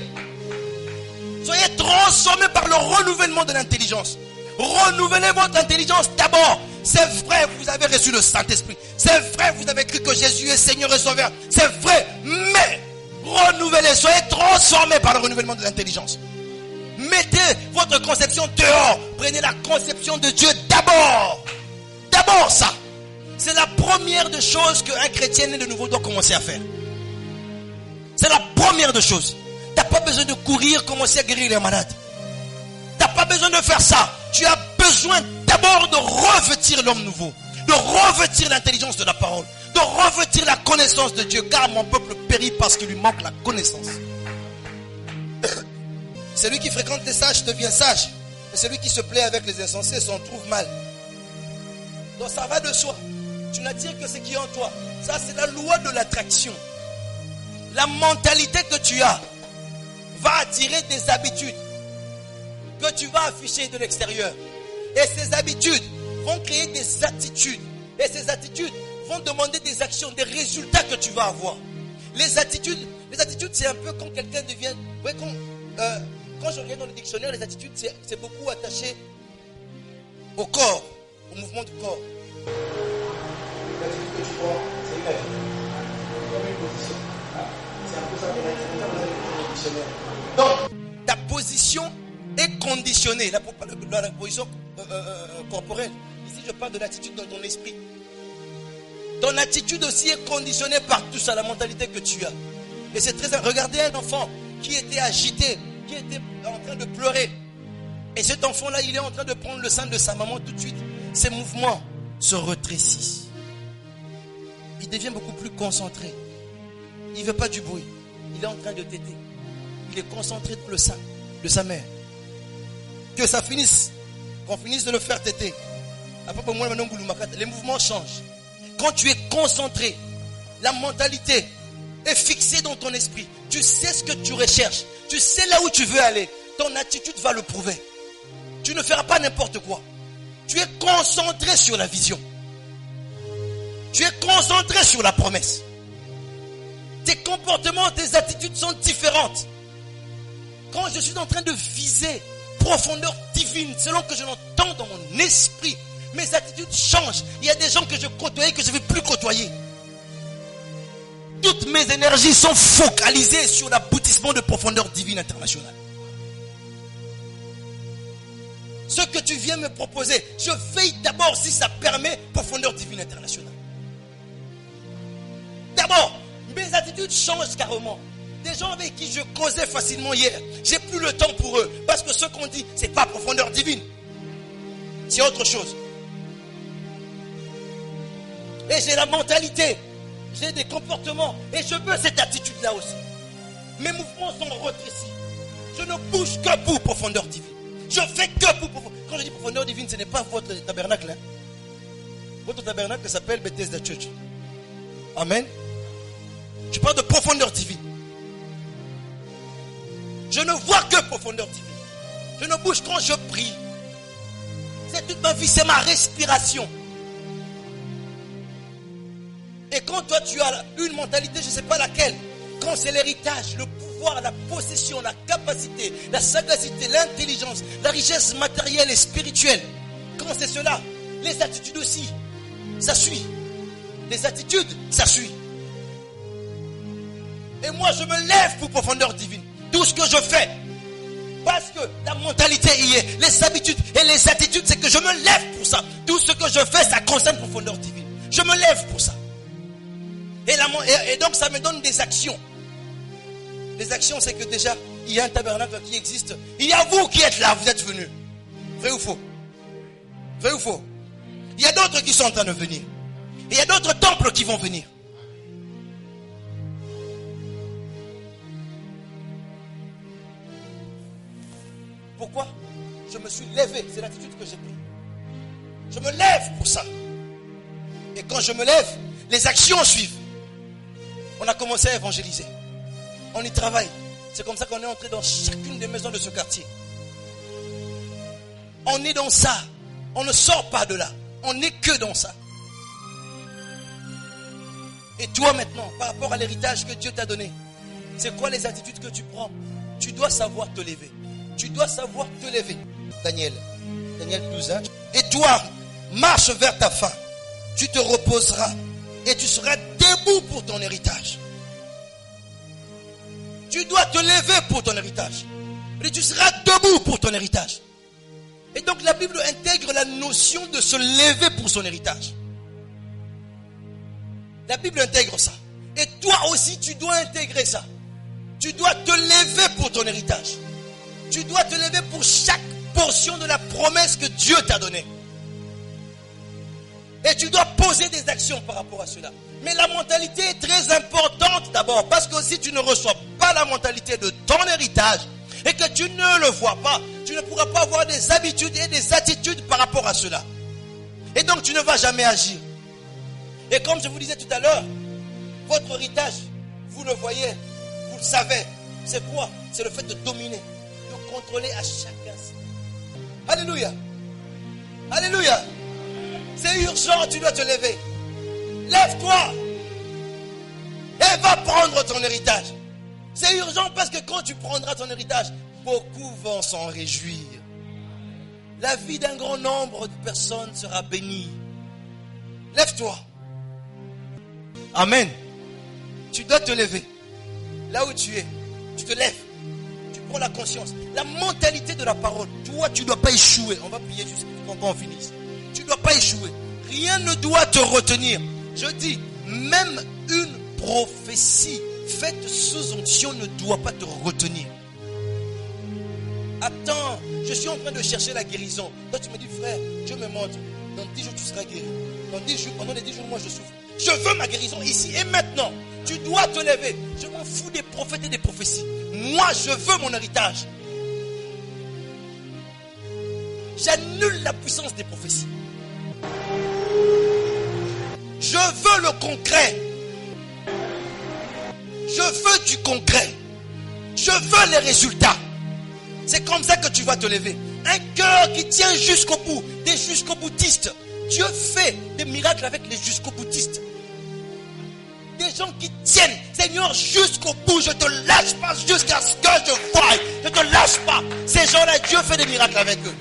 Soyez transformés par le renouvellement de l'intelligence. Renouvelez votre intelligence d'abord. C'est vrai, vous avez reçu le Saint-Esprit. C'est vrai, vous avez cru que Jésus est Seigneur et Sauveur. C'est vrai, mais renouvelez, soyez transformés par le renouvellement de l'intelligence. Mettez votre conception dehors. Prenez la conception de Dieu d'abord. D'abord ça. C'est la première des choses qu'un chrétien né de nouveau doit commencer à faire. C'est la première des choses. Tu n'as pas besoin de courir, commencer à guérir les malades. Tu n'as pas besoin de faire ça. Tu as besoin d'abord de revêtir l'homme nouveau. De revêtir l'intelligence de la parole. De revêtir la connaissance de Dieu. Car mon peuple périt parce qu'il lui manque la connaissance. Celui qui fréquente les sages devient sage. Et celui qui se plaît avec les insensés s'en trouve mal. Donc ça va de soi. Tu n'attires que ce qui est en toi. Ça, c'est la loi de l'attraction. La mentalité que tu as va attirer des habitudes que tu vas afficher de l'extérieur. Et ces habitudes vont créer des attitudes. Et ces attitudes vont demander des actions, des résultats que tu vas avoir. Les attitudes, c'est un peu quand quelqu'un devient... Ouais, quand je regarde dans le dictionnaire, les attitudes, c'est beaucoup attaché au corps, au mouvement du corps. L'attitude que tu prends, c'est comme une position. C'est un peu ça qu'on a dans le dictionnaire. Donc, ta position est conditionnée. La position corporelle. Ici, je parle de l'attitude dans ton esprit. Ton attitude aussi est conditionnée par tout ça, la mentalité que tu as. Et c'est très... Regardez un enfant qui était agité, qui était en train de pleurer. Et cet enfant-là, il est en train de prendre le sein de sa maman tout de suite. Ses mouvements se rétrécissent. Il devient beaucoup plus concentré. Il ne veut pas du bruit. Il est en train de téter. Il est concentré dans le sein de sa mère. Que ça finisse. Qu'on finisse de le faire téter. Les mouvements changent. Quand tu es concentré, la mentalité est fixée dans ton esprit. Tu sais ce que tu recherches. Tu sais là où tu veux aller. Ton attitude va le prouver. Tu ne feras pas n'importe quoi. Tu es concentré sur la vision. Tu es concentré sur la promesse. Tes comportements, tes attitudes sont différentes. Quand je suis en train de viser profondeur divine, selon que je l'entends dans mon esprit, mes attitudes changent. Il y a des gens que je côtoyais que je ne vais plus côtoyer. Toutes mes énergies sont focalisées sur l'aboutissement de profondeur divine internationale. Ce que tu viens me proposer, je veille d'abord si ça permet profondeur divine internationale. D'abord, mes attitudes changent carrément. Des gens avec qui je causais facilement hier, j'ai plus le temps pour eux. Parce que ce qu'on dit, c'est pas profondeur divine. C'est autre chose. Et j'ai la mentalité, j'ai des comportements, et je veux cette attitude-là aussi. Mes mouvements sont rétrécis. Je ne bouge que pour profondeur divine. Je fais que pour profondeur. Quand je dis profondeur divine, ce n'est pas votre tabernacle. Hein. Votre tabernacle s'appelle Bethesda Church. Amen. Je parle de profondeur divine. Je ne vois que profondeur divine. Je ne bouge quand je prie. C'est toute ma vie, c'est ma respiration. Et quand toi tu as une mentalité, je ne sais pas laquelle, quand c'est l'héritage, le pouvoir, la possession, la capacité, la sagacité, l'intelligence, la richesse matérielle et spirituelle, quand c'est cela, les attitudes aussi, ça suit. Les attitudes, ça suit. Et moi je me lève pour profondeur divine. Tout ce que je fais, parce que la mentalité y est, les habitudes et les attitudes, c'est que je me lève pour ça. Tout ce que je fais, ça concerne profondeur divine. Je me lève pour ça. Et donc ça me donne des actions. Les actions, c'est que déjà, il y a un tabernacle qui existe. Il y a vous qui êtes là, vous êtes venus. Vrai ou faux? Vrai ou faux? Il y a d'autres qui sont en train de venir. Et il y a d'autres temples qui vont venir. Pourquoi? Je me suis levé. C'est l'attitude que j'ai prise. Je me lève pour ça. Et quand je me lève, les actions suivent. On a commencé à évangéliser. On y travaille. C'est comme ça qu'on est entré dans chacune des maisons de ce quartier. On est dans ça. On ne sort pas de là. On n'est que dans ça. Et toi maintenant, par rapport à l'héritage que Dieu t'a donné, c'est quoi les attitudes que tu prends? Tu dois savoir te lever. Tu dois savoir te lever. Daniel 12, hein? Et toi, marche vers ta fin. Tu te reposeras. Et tu seras debout pour ton héritage. Tu dois te lever pour ton héritage. Et tu seras debout pour ton héritage. Et donc la Bible intègre la notion de se lever pour son héritage. La Bible intègre ça. Et toi aussi, tu dois intégrer ça. Tu dois te lever pour ton héritage. Tu dois te lever pour chaque portion de la promesse que Dieu t'a donnée. Et tu dois poser des actions par rapport à cela. Mais la mentalité est très importante d'abord. Parce que si tu ne reçois pas la mentalité de ton héritage et que tu ne le vois pas, tu ne pourras pas avoir des habitudes et des attitudes par rapport à cela. Et donc tu ne vas jamais agir. Et comme je vous disais tout à l'heure, votre héritage, vous le voyez, vous le savez. C'est quoi? C'est le fait de dominer, de contrôler à chaque instant. Alléluia. Alléluia. C'est urgent, tu dois te lever. Lève-toi et va prendre ton héritage. C'est urgent parce que quand tu prendras ton héritage, beaucoup vont s'en réjouir. La vie d'un grand nombre de personnes sera bénie. Lève-toi. Amen. Tu dois te lever. Là où tu es, tu te lèves. Tu prends la conscience. La mentalité de la parole. Toi, tu ne dois pas échouer. On va prier jusqu'à ce qu'on finisse. Tu ne dois pas échouer. Rien ne doit te retenir. Je dis, même une prophétie faite sous onction ne doit pas te retenir. Attends, je suis en train de chercher la guérison. Toi, tu me dis, frère, Dieu me montre. Dans 10 jours, tu seras guéri. Dans 10 jours, pendant les 10 jours, moi, je souffre. Je veux ma guérison ici et maintenant. Tu dois te lever. Je m'en fous des prophètes et des prophéties. Moi, je veux mon héritage. J'annule la puissance des prophéties. Je veux le concret. Je veux du concret. Je veux les résultats. C'est comme ça que tu vas te lever. Un cœur qui tient jusqu'au bout. Des jusqu'au boutistes. Dieu fait des miracles avec les jusqu'au boutistes. Des gens qui tiennent, Seigneur, jusqu'au bout. Je ne te lâche pas jusqu'à ce que je voie. Je ne te lâche pas. Ces gens-là, Dieu fait des miracles avec eux.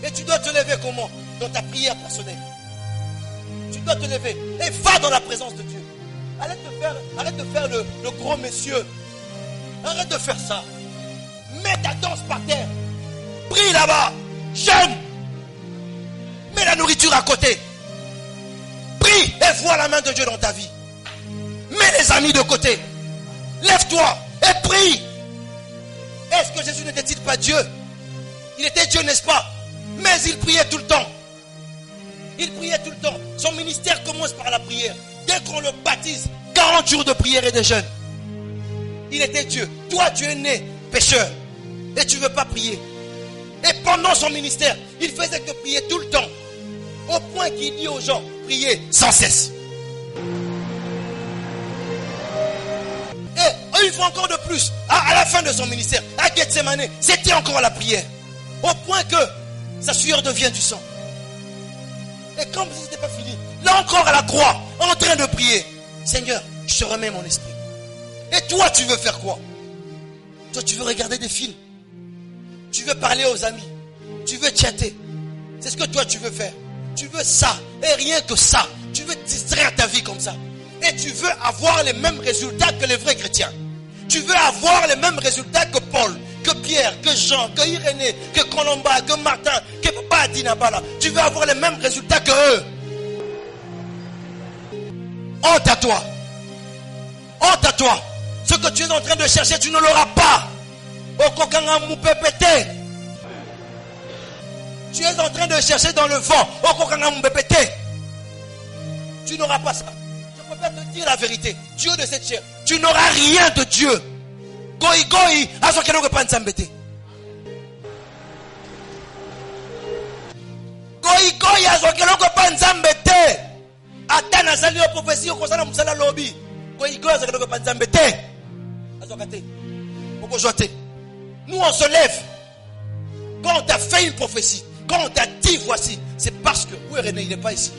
Et tu dois te lever comment? Dans ta prière personnelle. Tu dois te lever et va dans la présence de Dieu. Arrête de faire le gros monsieur. Arrête de faire ça. Mets ta danse par terre. Prie là-bas. Jeûne. Mets la nourriture à côté. Prie et vois la main de Dieu dans ta vie. Mets les amis de côté. Lève-toi et prie. Est-ce que Jésus n'était-il pas Dieu? Il était Dieu, n'est-ce pas? Mais il priait tout le temps. Il priait tout le temps. Son ministère commence par la prière. Dès qu'on le baptise, 40 jours de prière et de jeûne. Il était Dieu. Toi, tu es né pécheur. Et tu ne veux pas prier. Et pendant son ministère, il faisait que prier tout le temps. Au point qu'il dit aux gens, priez sans cesse. Et une fois encore de plus, à la fin de son ministère, à Gethsemane, c'était encore la prière. Au point que sa sueur devient du sang. Et comme si ce n'était pas fini, là encore à la croix, en train de prier. Seigneur, je te remets mon esprit. Et toi, tu veux faire quoi? Toi, tu veux regarder des films. Tu veux parler aux amis. Tu veux chatter. C'est ce que toi, tu veux faire. Tu veux ça. Et rien que ça. Tu veux distraire ta vie comme ça. Et tu veux avoir les mêmes résultats que les vrais chrétiens. Tu veux avoir les mêmes résultats que Paul, que Pierre, que Jean, que Irénée, que Colomba, que Martin, que Papa Dinabala. Tu veux avoir les mêmes résultats que eux. Honte à toi. Honte à toi. Ce que tu es en train de chercher, tu ne l'auras pas. Tu es en train de chercher dans le vent. Tu n'auras pas ça. Je préfère te dire la vérité. Dieu de cette chair, tu n'auras rien de Dieu. Goi goi, azokelo ke panzambete. Goi goi, azokelo ke panzambete. Atana zali o prophétie ko sana musala lobby. Goi goi, azokelo ke panzambete. Azokate. Oko jote. Nous on se lève. Quand on t'a fait une prophétie, quand on t'a dit voici, c'est parce que oui, René il n'est pas ici.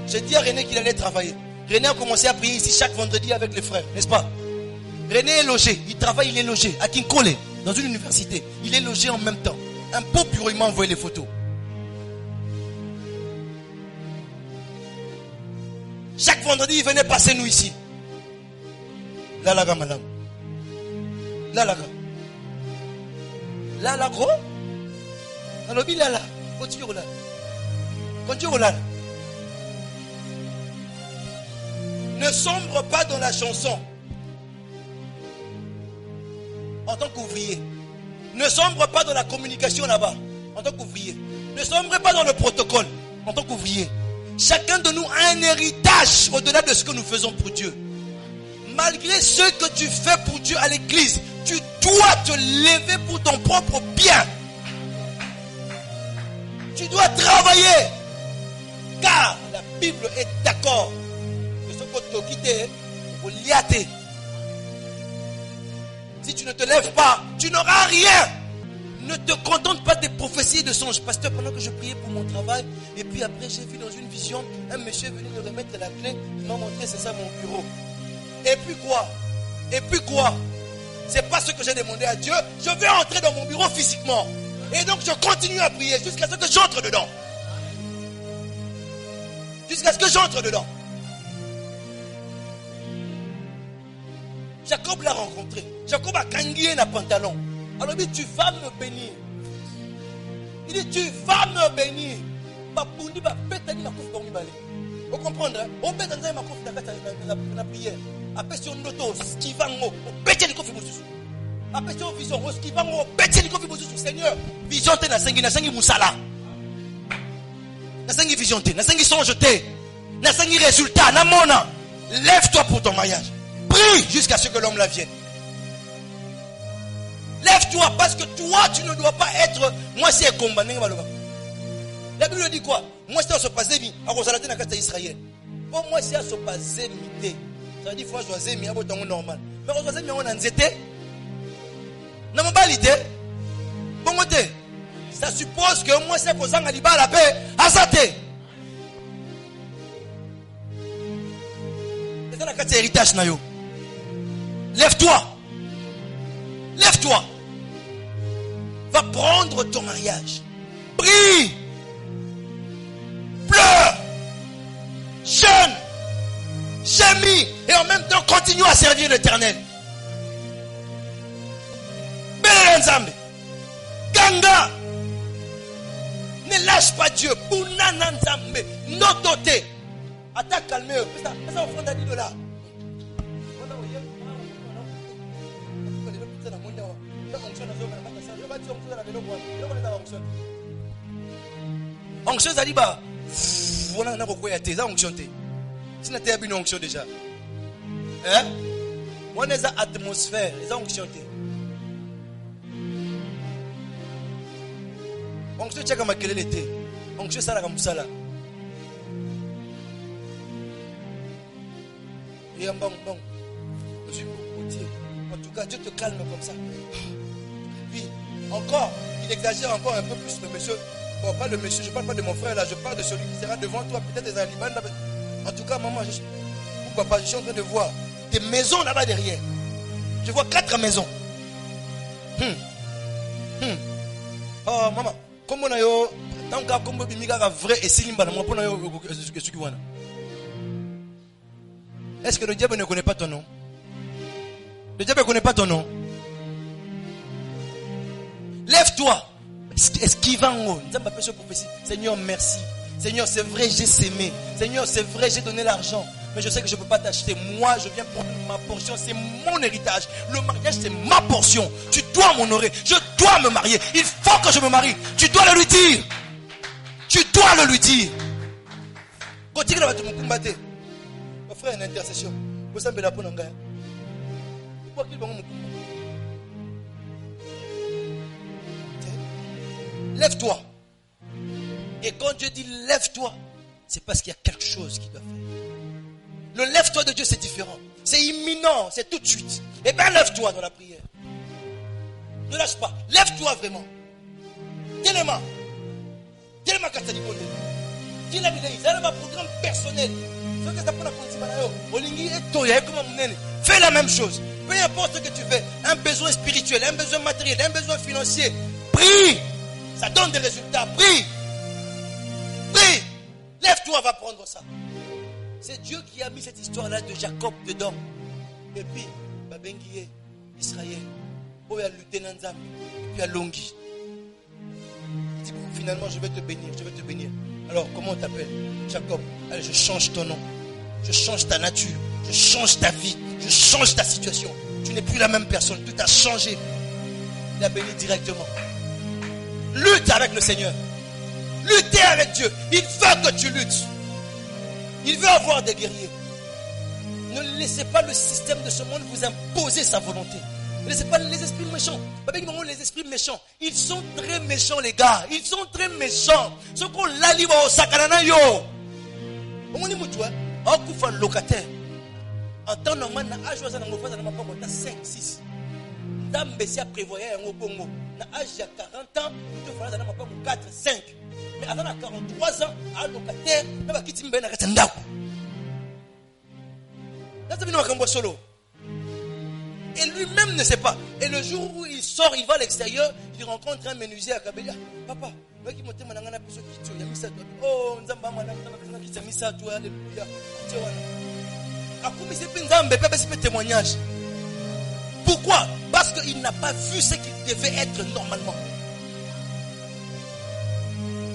J'ai dit à René qu'il allait travailler. René a commencé à prier ici chaque vendredi avec les frères, n'est-ce pas? René est logé, il travaille, il est logé à Kinkole, dans une université. Il est logé en même temps. Un beau bureau, il m'a envoyé les photos. Chaque vendredi, il venait passer nous ici. Là, là, madame. Là, là, là, là, gros. Alors, là, là. Continue, là. Continue, là. Ne sombre pas dans la chanson en tant qu'ouvrier. Ne sombre pas dans la communication là-bas en tant qu'ouvrier. Ne sombre pas dans le protocole en tant qu'ouvrier. Chacun de nous a un héritage au-delà de ce que nous faisons pour Dieu. Malgré ce que tu fais pour Dieu à l'église, tu dois te lever pour ton propre bien. Tu dois travailler. Car la Bible est d'accord. Si tu ne te lèves pas, tu n'auras rien. Ne te contente pas des prophéties et de songes. Pasteur, pendant que je priais pour mon travail, et puis après j'ai vu dans une vision, un monsieur est venu me remettre la clé, il m'a montré c'est ça mon bureau. Et puis quoi? Et puis quoi? C'est pas ce que j'ai demandé à Dieu. Je vais entrer dans mon bureau physiquement. Et donc je continue à prier jusqu'à ce que j'entre dedans. Jusqu'à ce que j'entre dedans. Jacob l'a rencontré. Jacob a gagné un pantalon. Alors il dit, tu vas me bénir. Il dit, tu vas me bénir. Vous comprenez? On peut dans la prière. Après, si on note, ce qui va en haut, on peut dire que Après c'est une vision. On qui va me bêter les conflits sur Seigneur. Vision te na sengi musala. Na sengi vision te, na sengi songe te, na sengi résultat, na mona. Lève-toi pour ton mariage. Prie jusqu'à ce que l'homme la vienne. Lève-toi parce que toi tu ne dois pas être moi c'est combat. La Bible dit quoi? Moi c'est à se passer vie. À cause de la terre d'Israël. Pour moi c'est à se passer mité. Ça veut dire faut choisir mais à votre normal. Mais on choisit mais on a nzete. Na mobilité. Bon côté. Ça suppose que moi c'est posant à liba la paix. Azate. C'est ça la carte héritage na yo. Lève-toi. Lève-toi. Va prendre ton mariage. Prie. Pleure. Jeûne. Gémis. Et en même temps, continue à servir l'Éternel. Belenzambe. Ganga. Ne lâche pas Dieu. Bunananzambe. Notote. Attaque calme. Ça offrande à 10 $. Onction Zaliba. Voilà, on a beaucoup de onction. Si on a une onction déjà. Hein? On a une atmosphère, les onctions. Onction, tu as comme quel était. Onction, ça la comme ça là. Et bon. Monsieur, en tout cas, Dieu te calme comme ça. Puis, encore, il exagère encore un peu plus le monsieur. Bon, pas le monsieur, je ne parle pas de mon frère là, je parle de celui qui sera devant toi, peut-être des Alibans là. En tout cas, maman, pourquoi pas, je suis en train de voir des maisons là-bas derrière. Je vois 4 maisons. Oh, maman, comment on a eu, tant qu'à comme Bimiga vrai et Silimba, moi, pour est-ce que le diable ne connaît pas ton nom? Le diable ne connaît pas ton nom. Lève-toi. Esquivant. Seigneur, merci. Seigneur, c'est vrai, j'ai sémé. Seigneur, c'est vrai, j'ai donné l'argent. Mais je sais que je ne peux pas t'acheter. Moi, je viens prendre ma portion. C'est mon héritage. Le mariage, c'est ma portion. Tu dois m'honorer. Je dois me marier. Il faut que je me marie. Tu dois le lui dire. Tu dois le lui dire. Continue là, tu me combattes. Mon frère, une intercession. Vous savez, la bonne engagement. Pourquoi qu'il va me combattre? Lève-toi. Et quand Dieu dit lève-toi, c'est parce qu'il y a quelque chose qui doit faire. Le lève-toi de Dieu, c'est différent. C'est imminent, c'est tout de suite. Eh bien, lève-toi dans la prière. Ne lâche pas. Lève-toi vraiment. Tellement. Tellement quand tu as dit qu'on est. Tu l'as dit, c'est un programme personnel. Fais la même chose. Peu importe ce que tu fais. Un besoin spirituel, un besoin matériel, un besoin financier. Prie. Ça donne des résultats. Prie. Prie. Lève-toi, va prendre ça. C'est Dieu qui a mis cette histoire-là de Jacob dedans. Et puis, Babengiye, Israël, où il y a lutté Nanzam, puis il y a Longi. Il dit, bon, finalement, je vais te bénir, je vais te bénir. Alors, comment on t'appelle? Jacob. Allez, je change ton nom. Je change ta nature. Je change ta vie. Je change ta situation. Tu n'es plus la même personne. Tout a changé. Il a béni directement. Lutte avec le Seigneur. Luttez avec Dieu. Il veut que tu luttes. Il veut avoir des guerriers. Ne laissez pas le système de ce monde vous imposer sa volonté. Ne laissez pas les esprits méchants. Les esprits méchants, ils sont très méchants, les gars. Ils sont très méchants. Ce qu'on l'a dit au sakanana yo. On dit mutua, on coupe un locataire. En temps normal, na âge na ngofasa na mapoko ta 5 6. Ndambe si a prévoyé un Congo. Na âge de 40 ans, tu feras na mapoko 4 5. Mais avant à 43 ans, un locataire, na ba kitimbe na katandako. Là ça vient au Cambo solo. Et lui-même ne sait pas. Et le jour où il sort, il va à l'extérieur, il rencontre un menuisier à Kabelia. Papa, moi qui m'ont demandé un peu de il y a mis ça. Oh, Nzamba mana qui a mis ça toi, alléluia. Témoignage. Pourquoi? Parce qu'il n'a pas vu ce qu'il devait être normalement.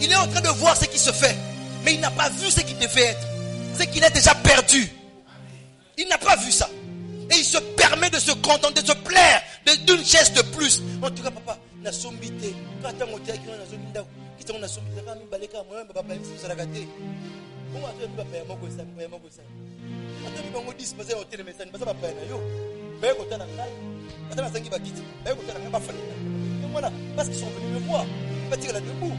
Il est en train de voir ce qui se fait, mais il n'a pas vu ce qu'il devait être. C'est qu'il est déjà perdu. Il n'a pas vu ça. Et il se permet de se contenter, de se plaire d'une chaise de plus. En tout cas, papa, na sombité. Quand tu as monté avec un azonda, qui t'ont na sombité, quand tu as balé comme moi, papa, même si ça la gâté. Comment tu as papa, moi comme ça, moi comme ça. Attends, mais bon, 10, mais c'est au message, mais ça va pas yo. Mais quand tu as la caille, attends, mais ça qui va quitter. Mais quand tu as la pas fallu. Et voilà, parce qu'ils sont venus me voir. Ils vont dire là debout.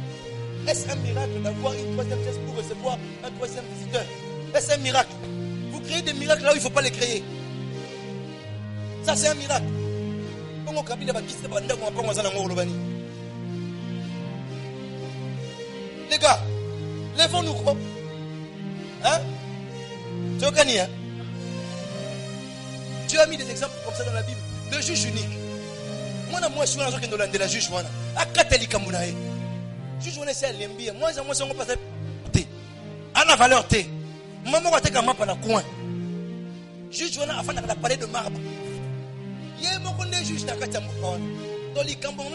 Est-ce un miracle d'avoir une troisième chaise pour recevoir un troisième visiteur? Est-ce un miracle? Vous créez des miracles là où il ne faut pas les créer. Ça c'est un miracle. Les gars, lèvons-nous quoi? Hein? Tu as gagné, hein? Dieu a mis des exemples comme ça dans la Bible. Le juge unique. Moi, je suis un de la juge. Juge, c'est un lembi. Moi, je suis un passé. À la valeur T. Maman, je suis un coin. Juge, je suis parler de marbre. Il y a un juge qui a été dans les campagnes.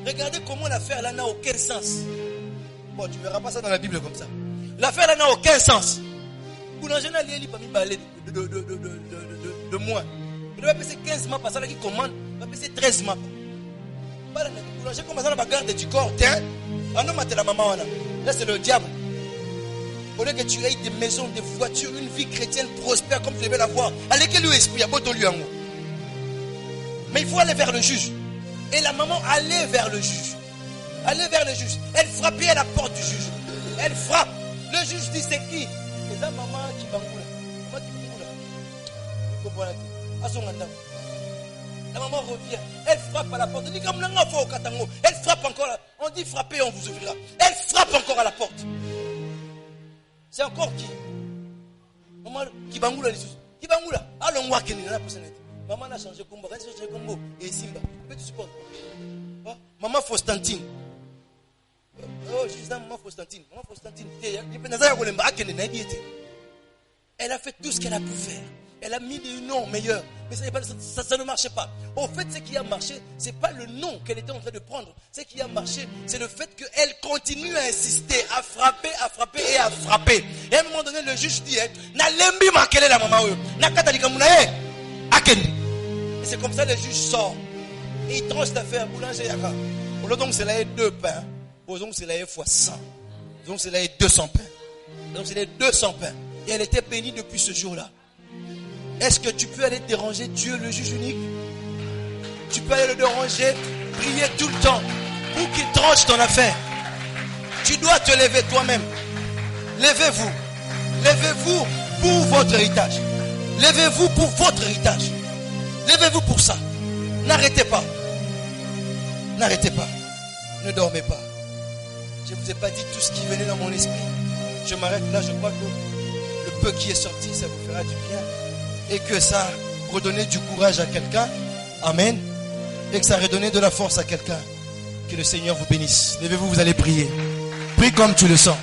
Regardez comment l'affaire là n'a aucun sens. Bon, tu ne verras pas ça dans la Bible comme ça. L'affaire là n'a aucun sens. Boulanger n'a pas mis balai de moins. Il doit passer 15 maps par ça qui commande. Il va passer 13 maps. Boulanger commence à la garde du corps. Tiens, on a maté la maman. Là, c'est le diable. Au lieu que tu aies des maisons, des voitures, une vie chrétienne prospère comme tu devais l'avoir. Allez, quel esprit, à lui en haut. Mais il faut aller vers le juge. Et la maman allait vers le juge. Allait vers le juge. Elle frappait à la porte du juge. Elle frappe. Le juge dit c'est qui? C'est la maman qui bangoula. Maman qui bangoula. La maman revient. Elle frappe à la porte. Elle dit comme elle frappe encore. On dit frapper, on vous ouvrira. Elle frappe encore à la porte. C'est encore qui? Maman qui bangoula les sous. Qui bangoula? Allons voir qui est la personne. Maman a changé combo. Elle a changé combo. Et Simba. Tu supportes? Maman Faustantine. Oh, je dis maman Faustantine. Maman Faustantine. Elle a fait tout ce qu'elle a pu faire. Elle a mis des noms meilleurs. Mais ça ne marchait pas. Au fait, ce qui a marché, ce n'est pas le nom qu'elle était en train de prendre. Ce qui a marché, c'est le fait qu'elle continue à insister, à frapper et à frapper. Et à un moment donné, le juge dit, na lembi makele la maman. Na katalika munae. Aken. Et c'est comme ça que le juge sort. Et il tranche l'affaire. Boulanger yaka. Donc c'est là 2 pains. Donc c'est là fois 100. Donc c'est là 200 pains. Donc c'est là 200 pains. Et elle était bénie depuis ce jour-là. Est-ce que tu peux aller déranger Dieu, le juge unique? Tu peux aller le déranger, prier tout le temps pour qu'il tranche ton affaire. Tu dois te lever toi-même. Levez-vous. Levez-vous pour votre héritage. Levez-vous pour votre héritage. Levez-vous pour ça. N'arrêtez pas. N'arrêtez pas. Ne dormez pas. Je ne vous ai pas dit tout ce qui venait dans mon esprit. Je m'arrête là. Je crois que le peu qui est sorti, ça vous fera du bien. Et que ça a redonné du courage à quelqu'un. Amen. Et que ça a redonné de la force à quelqu'un. Que le Seigneur vous bénisse. Levez-vous, vous allez prier. Prie comme tu le sens.